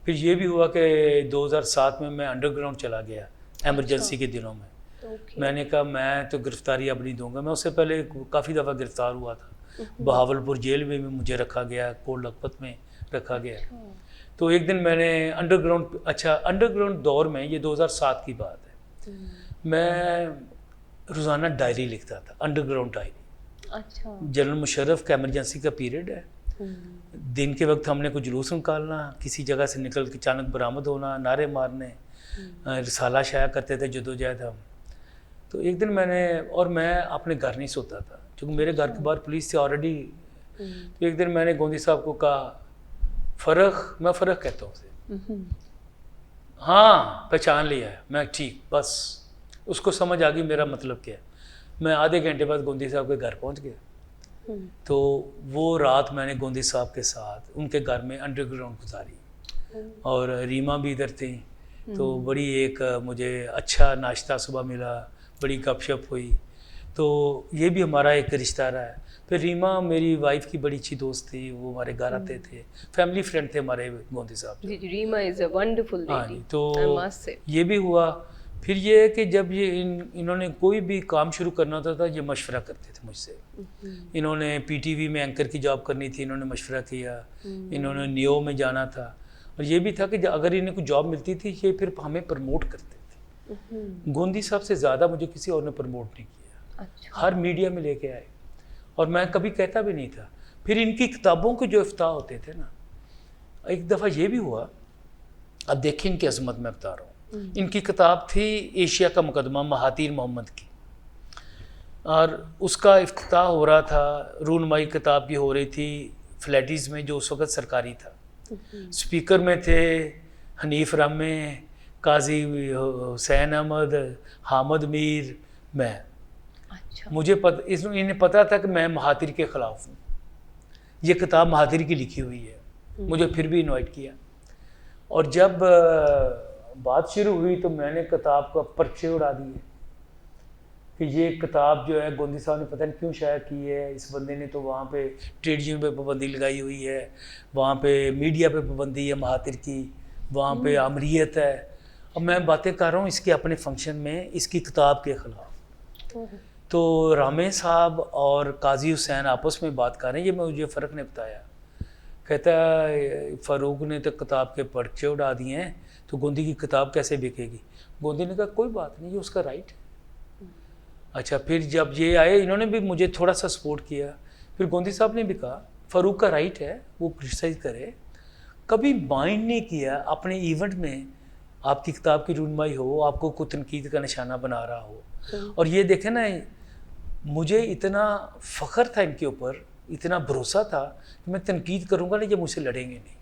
پھر یہ بھی ہوا کہ 2007 میں انڈر گراؤنڈ چلا گیا ایمرجنسی کے دنوں میں. میں نے کہا میں تو گرفتاری اب نہیں دوں گا. میں اس سے پہلے کافی دفعہ گرفتار ہوا تھا. بہاولپور جیل میں مجھے رکھا گیا، کوٹ لکھپت میں رکھا گیا. تو ایک دن میں نے انڈر گراؤنڈ دور میں، یہ 2007 کی بات ہے، میں روزانہ ڈائری لکھتا تھا، انڈر گراؤنڈ ڈائری. اچھا. جنرل مشرف کا ایمرجنسی کا پیریڈ ہے. دن کے وقت ہم نے کوئی جلوس نکالنا، کسی جگہ سے نکل کے اچانک برآمد ہونا، نعرے مارنے، رسالہ شائع کرتے تھے جد و جہد ہم. تو ایک دن میں اپنے گھر نہیں سوتا تھا کیونکہ میرے گھر کے باہر پولیس تھی آلریڈی. تو ایک دن میں نے گوندی صاحب کو کہا میں فرق کہتا ہوں اسے. ہاں پہچان لیا ہے. میں ٹھیک، بس اس کو سمجھ آ گئی میرا مطلب کیا ہے. میں آدھے گھنٹے بعد گوندی صاحب کے گھر پہنچ گیا. تو وہ رات میں نے گوندی صاحب کے ساتھ ان کے گھر میں انڈر گراؤنڈ گزاری، اور ریما بھی ادھر تھیں، تو بڑی ایک مجھے اچھا ناشتہ صبح ملا، بڑی گپ شپ ہوئی، تو یہ بھی ہمارا ایک رشتہ رہا ہے۔ پھر ریما میری وائف کی بڑی اچھی دوست تھی، وہ ہمارے گھر آتے تھے، فیملی فرینڈ تھے ہمارے گوندی صاحب۔ جی ریما از اے ونڈرفل لیڈی، تو یہ بھی ہوا۔ پھر یہ ہے کہ جب یہ انہوں نے کوئی بھی کام شروع کرنا ہوتا تھا، یہ مشورہ کرتے تھے مجھ سے۔ انہوں نے پی ٹی وی میں اینکر کی جاب کرنی تھی، انہوں نے مشورہ کیا، انہوں نے نیو میں جانا تھا، اور یہ بھی تھا کہ اگر انہیں کوئی جاب ملتی تھی یہ پھر ہمیں پروموٹ کرتے تھے۔ گوندی صاحب سے زیادہ مجھے کسی اور نے پروموٹ نہیں کیا، ہر میڈیا میں لے کے آئے، اور میں کبھی کہتا بھی نہیں تھا۔ پھر ان کی کتابوں کے جو افتتاح ہوتے تھے نا، ایک دفعہ یہ بھی ہوا، اب دیکھیں ان کی عظمت میں بتا رہا ہوں۔ ان کی کتاب تھی ایشیا کا مقدمہ مہاتیر محمد کی، اور اس کا افتتاح ہو رہا تھا، رونمائی کتاب کی ہو رہی تھی فلیٹیز میں، جو اس وقت سرکاری تھا۔ اسپیکر میں تھے حنیف رامے، قاضی حسین احمد، حامد میر، میں۔ مجھے انہیں پتا تھا کہ میں مہاتیر کے خلاف ہوں، یہ کتاب مہاتیر کی لکھی ہوئی ہے، مجھے پھر بھی انوائٹ کیا۔ اور جب بات شروع ہوئی تو میں نے کتاب کا پرچے اڑا دیے کہ یہ کتاب جو ہے گوندی صاحب نے پتہ نہیں کیوں شائع کی ہے، اس بندے نے تو وہاں پہ ٹریڈ یونین پہ پابندی لگائی ہوئی ہے، وہاں پہ میڈیا پہ پابندی ہے مہاتیر کی، وہاں پہ آمریت ہے۔ اب میں باتیں کر رہا ہوں اس کے اپنے فنکشن میں اس کی کتاب کے خلاف، تو رامے صاحب اور قاضی حسین آپس میں بات کر رہے ہیں، یہ مجھے فرق نے بتایا، کہتا ہے فاروق نے تو کتاب کے پرچے اڑا دیے ہیں، تو گوندی کی کتاب کیسے بکے گی؟ گوندی نے کہا کوئی بات نہیں، یہ اس کا رائٹ ہے۔ اچھا، پھر جب یہ آئے انہوں نے بھی مجھے تھوڑا سا سپورٹ کیا، پھر گوندی صاحب نے بھی کہا فاروق کا رائٹ ہے وہ کرٹیسائز کرے، کبھی مائنڈ نہیں کیا اپنے ایونٹ میں آپ کی کتاب کی رونمائی ہو، آپ کو کوئی تنقید کا نشانہ بنا رہا ہو۔ اور یہ دیکھیں نا، مجھے اتنا فخر تھا ان کے اوپر، اتنا بھروسہ تھا کہ میں تنقید کروں گا نا یہ مجھ سے لڑیں گے نہیں۔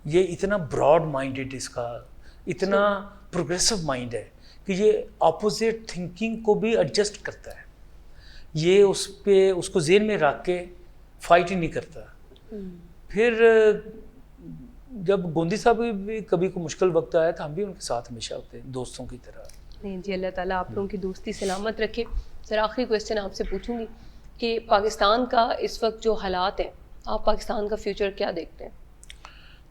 یہ اتنا براڈ مائنڈڈ، اس کا اتنا پروگریسو مائنڈ ہے کہ یہ اپوزٹ تھنکنگ کو بھی ایڈجسٹ کرتا ہے، یہ اس کو ذہن میں رکھ کے فائٹ ہی نہیں کرتا۔ پھر جب گوندی صاحب بھی کبھی کوئی مشکل وقت آیا تو ہم بھی ان کے ساتھ ہمیشہ ہوتے ہیں، دوستوں کی طرح۔ نہیں جی، اللہ تعالیٰ آپ لوگوں کی دوستی سلامت رکھے۔ سر آخری کویسچن آپ سے پوچھوں گی کہ پاکستان کا اس وقت جو حالات ہیں، آپ پاکستان کا فیوچر کیا دیکھتے ہیں؟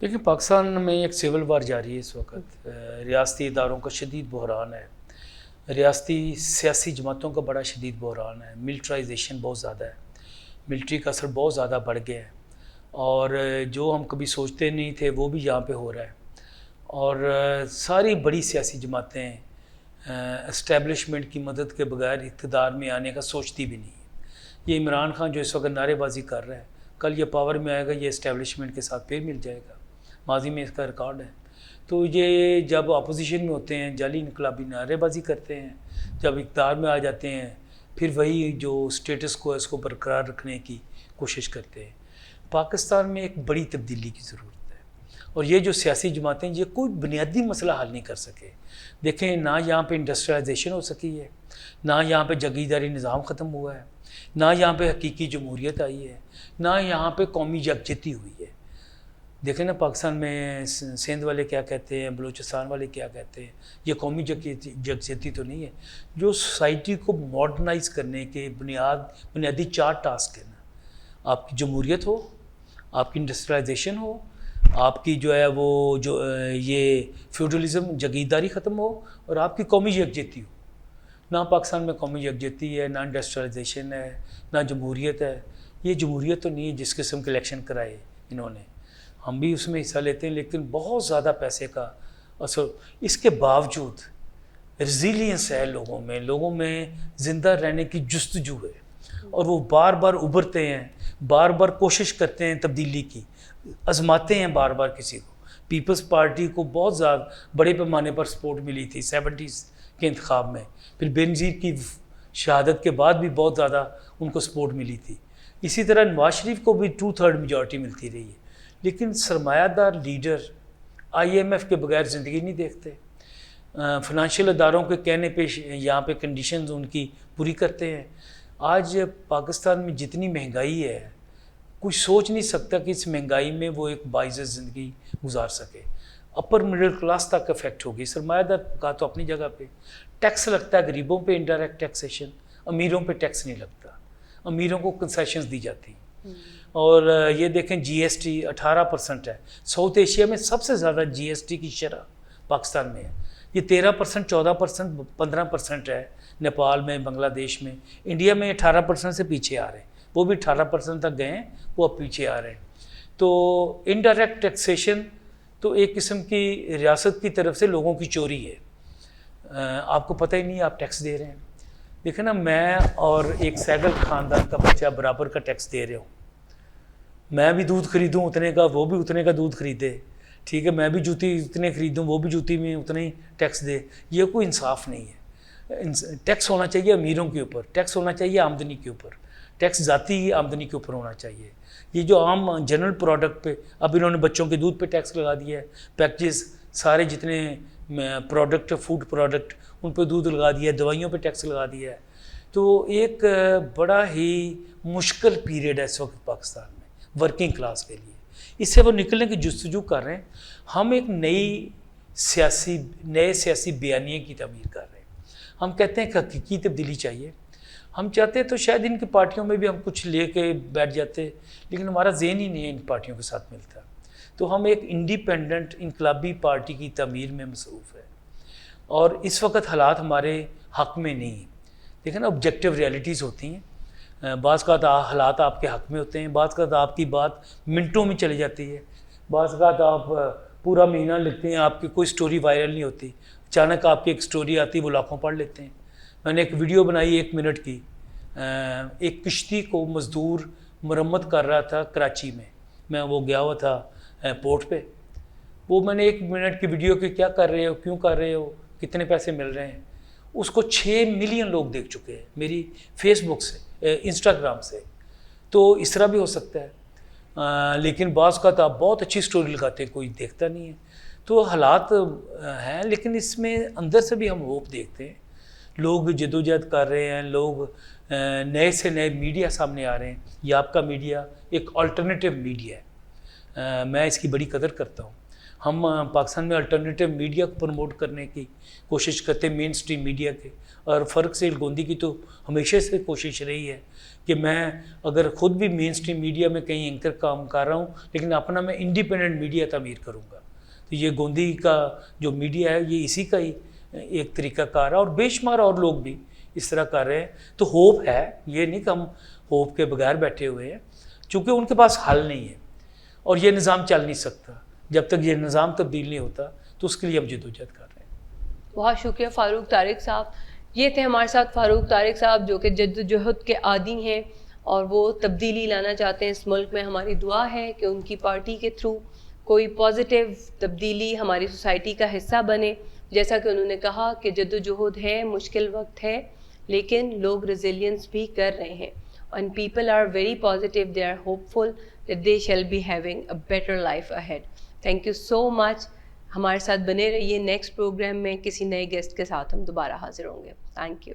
دیکھیں، پاکستان میں ایک سول وار جاری ہے اس وقت، ریاستی اداروں کا شدید بحران ہے، ریاستی سیاسی جماعتوں کا بڑا شدید بحران ہے، ملٹرائزیشن بہت زیادہ ہے، ملٹری کا اثر بہت زیادہ بڑھ گیا ہے، اور جو ہم کبھی سوچتے نہیں تھے وہ بھی یہاں پہ ہو رہا ہے۔ اور ساری بڑی سیاسی جماعتیں اسٹیبلشمنٹ کی مدد کے بغیر اقتدار میں آنے کا سوچتی بھی نہیں ہے۔ یہ عمران خان جو اس وقت نعرے بازی کر رہا ہے، کل یہ پاور میں آئے گا، یہ اسٹیبلشمنٹ کے ساتھ پھر مل جائے گا، ماضی میں اس کا ریکارڈ ہے۔ تو یہ جب اپوزیشن میں ہوتے ہیں جعلی انقلابی نعرے بازی کرتے ہیں، جب اقتدار میں آ جاتے ہیں پھر وہی جو اسٹیٹس کو ہے اس کو برقرار رکھنے کی کوشش کرتے ہیں۔ پاکستان میں ایک بڑی تبدیلی کی ضرورت ہے، اور یہ جو سیاسی جماعتیں یہ کوئی بنیادی مسئلہ حل نہیں کر سکے۔ دیکھیں، نہ یہاں پہ انڈسٹریلائزیشن ہو سکی ہے، نہ یہاں پہ جگیرداری نظام ختم ہوا ہے، نہ یہاں پہ حقیقی جمہوریت آئی ہے، نہ یہاں پہ قومی یکجہتی ہوئی ہے۔ دیکھیں نا، پاکستان میں سندھ والے کیا کہتے ہیں، بلوچستان والے کیا کہتے ہیں، یہ قومی یکجہتی تو نہیں ہے۔ جو سوسائٹی کو ماڈرنائز کرنے کے بنیادی 4 ٹاسک ہیں نا، آپ کی جمہوریت ہو، آپ کی انڈسٹریلائزیشن ہو، آپ کی جو ہے وہ جو یہ فیوڈلزم جگیرداری ختم ہو، اور آپ کی قومی یکجہتی ہو۔ نہ پاکستان میں قومی یکجہتی ہے، نہ انڈسٹریلائزیشن ہے، نہ جمہوریت ہے۔ یہ جمہوریت تو نہیں ہے جس قسم کے الیکشن کرائے انہوں نے، ہم بھی اس میں حصہ لیتے ہیں، لیکن بہت زیادہ پیسے کا اثر۔ اس کے باوجود ریزیلینس ہے لوگوں میں زندہ رہنے کی جستجو ہے، اور وہ بار بار ابھرتے ہیں، بار بار کوشش کرتے ہیں تبدیلی کی، آزماتے ہیں بار بار کسی کو۔ پیپلز پارٹی کو بہت زیادہ بڑے پیمانے پر سپورٹ ملی تھی 70s کے انتخاب میں، پھر بینظیر کی شہادت کے بعد بھی بہت زیادہ ان کو سپورٹ ملی تھی۔ اسی طرح نواز شریف کو بھی 2/3 میجورٹی ملتی رہی ہے، لیکن سرمایہ دار لیڈر IMF کے بغیر زندگی نہیں دیکھتے، فنانشل اداروں کے کہنے پہ یہاں پہ کنڈیشنز ان کی پوری کرتے ہیں، آج پاکستان میں جتنی مہنگائی ہے کوئی سوچ نہیں سکتا کہ اس مہنگائی میں وہ ایک باعزت زندگی گزار سکے. اپر مڈل کلاس تک افیکٹ ہوگی. سرمایہ دار کا تو اپنی جگہ پہ ٹیکس لگتا ہے غریبوں پہ انڈائریکٹ ٹیکسیشن, امیروں پہ ٹیکس نہیں لگتا, امیروں کو کنسیشنز دی جاتی ہیں. اور یہ دیکھیں جی ایس ٹی 18% ہے. ساؤتھ ایشیا میں سب سے زیادہ جی ایس ٹی کی شرح پاکستان میں ہے. یہ 13%, 14%, 15% ہے نیپال میں, بنگلہ دیش میں. انڈیا میں 18% سے پیچھے آ رہے ہیں, وہ بھی 18% تک گئے ہیں, وہ اب پیچھے آ رہے ہیں. تو انڈائریکٹ ٹیکسیشن تو ایک قسم کی ریاست کی طرف سے لوگوں کی چوری ہے. آپ کو پتہ ہی نہیں آپ ٹیکس دے رہے ہیں. دیکھیں نا, میں اور ایک سیگل خاندان کا بچہ برابر کا ٹیکس دے رہے ہوں. میں بھی دودھ خریدوں اتنے کا, وہ بھی اتنے کا دودھ خریدے, ٹھیک ہے, میں بھی جوتی اتنے خریدوں, وہ بھی جوتی میں اتنا ہی ٹیکس دے. یہ کوئی انصاف نہیں ہے. ٹیکس ہونا چاہیے امیروں کے اوپر, ٹیکس ہونا چاہیے آمدنی کے اوپر, ٹیکس ذاتی آمدنی کے اوپر ہونا چاہیے. یہ جو عام جنرل پروڈکٹ پہ اب انہوں نے بچوں کے دودھ پہ ٹیکس لگا دیا ہے, پیکجز سارے جتنے پروڈکٹ فوڈ پروڈکٹ ان پہ دودھ لگا دیا ہے, دوائیوں پہ ٹیکس لگا دیا ہے. تو ایک بڑا ہی مشکل پیریڈ ہے اس وقت پاکستان میں ورکنگ کلاس کے لیے. اس سے وہ نکلنے کی جستجو کر رہے ہیں. ہم ایک نئے سیاسی بیانیے کی تعمیر کر رہے ہیں. ہم کہتے ہیں کہ حقیقی تبدیلی چاہیے. ہم چاہتے ہیں تو شاید ان کی پارٹیوں میں بھی ہم کچھ لے کے بیٹھ جاتے, لیکن ہمارا ذہن ہی نہیں ہے ان پارٹیوں کے ساتھ ملتا. تو ہم ایک انڈیپینڈنٹ انقلابی پارٹی کی تعمیر میں مصروف ہے. اور اس وقت حالات ہمارے حق میں نہیں ہیں. دیکھیں نا, آبجیکٹیو ریالٹیز ہوتی ہیں. بعض کا حالات آپ کے حق میں ہوتے ہیں, بعض کا آپ کی بات منٹوں میں چلی جاتی ہے, بعض کا آپ پورا مہینہ لکھتے ہیں, آپ کی کوئی سٹوری وائرل نہیں ہوتی, اچانک آپ کی ایک سٹوری آتی ہے, وہ لاکھوں پڑھ لیتے ہیں. میں نے ایک ویڈیو بنائی 1 منٹ کی, ایک کشتی کو مزدور مرمت کر رہا تھا کراچی میں وہ گیا ہوا تھا پورٹ پہ. وہ میں نے 1 منٹ کی ویڈیو کی, کیا کر رہے ہو, کیوں کر رہے ہو, کتنے پیسے مل رہے ہیں. اس کو 6 ملین لوگ دیکھ چکے ہیں میری فیس بک سے, انسٹاگرام سے. تو اس طرح بھی ہو سکتا ہے. لیکن بعض کا تو آپ بہت اچھی سٹوری لگاتے ہیں, کوئی دیکھتا نہیں ہے. تو حالات ہیں, لیکن اس میں اندر سے بھی ہم ہوپ دیکھتے ہیں. لوگ جدوجہد کر رہے ہیں, لوگ نئے سے نئے میڈیا سامنے آ رہے ہیں. یہ آپ کا میڈیا ایک الٹرنیٹیو میڈیا ہے, میں اس کی بڑی قدر کرتا ہوں. ہم پاکستان میں الٹرنیٹیو میڈیا کو پروموٹ کرنے کی کوشش کرتے ہیں, مین سٹریم میڈیا کے. اور فرق سے گوندی کی تو ہمیشہ سے کوشش رہی ہے کہ میں اگر خود بھی مین سٹریم میڈیا میں کہیں اینکر کام کر رہا ہوں, لیکن اپنا میں انڈیپینڈنٹ میڈیا تعمیر کروں گا. تو یہ گوندی کا جو میڈیا ہے یہ اسی کا ہی ایک طریقہ کار ہے, اور بے شمار اور لوگ بھی اس طرح کر رہے ہیں. تو ہوپ ہے, یہ نہیں کہ ہم ہوپ کے بغیر بیٹھے ہوئے ہیں, چونکہ ان کے پاس حل نہیں ہے اور یہ نظام چل نہیں سکتا. جب تک یہ نظام تبدیل نہیں ہوتا تو اس کے لیے ہم جدوجہد کر رہے ہیں. بہت شکریہ فاروق طارق صاحب. یہ تھے ہمارے ساتھ فاروق طارق صاحب, جو کہ جدوجہد کے عادی ہیں اور وہ تبدیلی لانا چاہتے ہیں اس ملک میں. ہماری دعا ہے کہ ان کی پارٹی کے تھرو کوئی پازیٹیو تبدیلی ہماری سوسائٹی کا حصہ بنے. جیسا کہ انہوں نے کہا کہ جدوجہد ہے, مشکل وقت ہے, لیکن لوگ ریزیلینس بھی کر رہے ہیں. And people are very positive, they are hopeful that they shall be having a better life ahead. Thank you so much. ہمارے ساتھ بنے رہیے. نیکسٹ پروگرام میں کسی نئے گیسٹ کے ساتھ ہم دوبارہ حاضر ہوں گے. Thank you.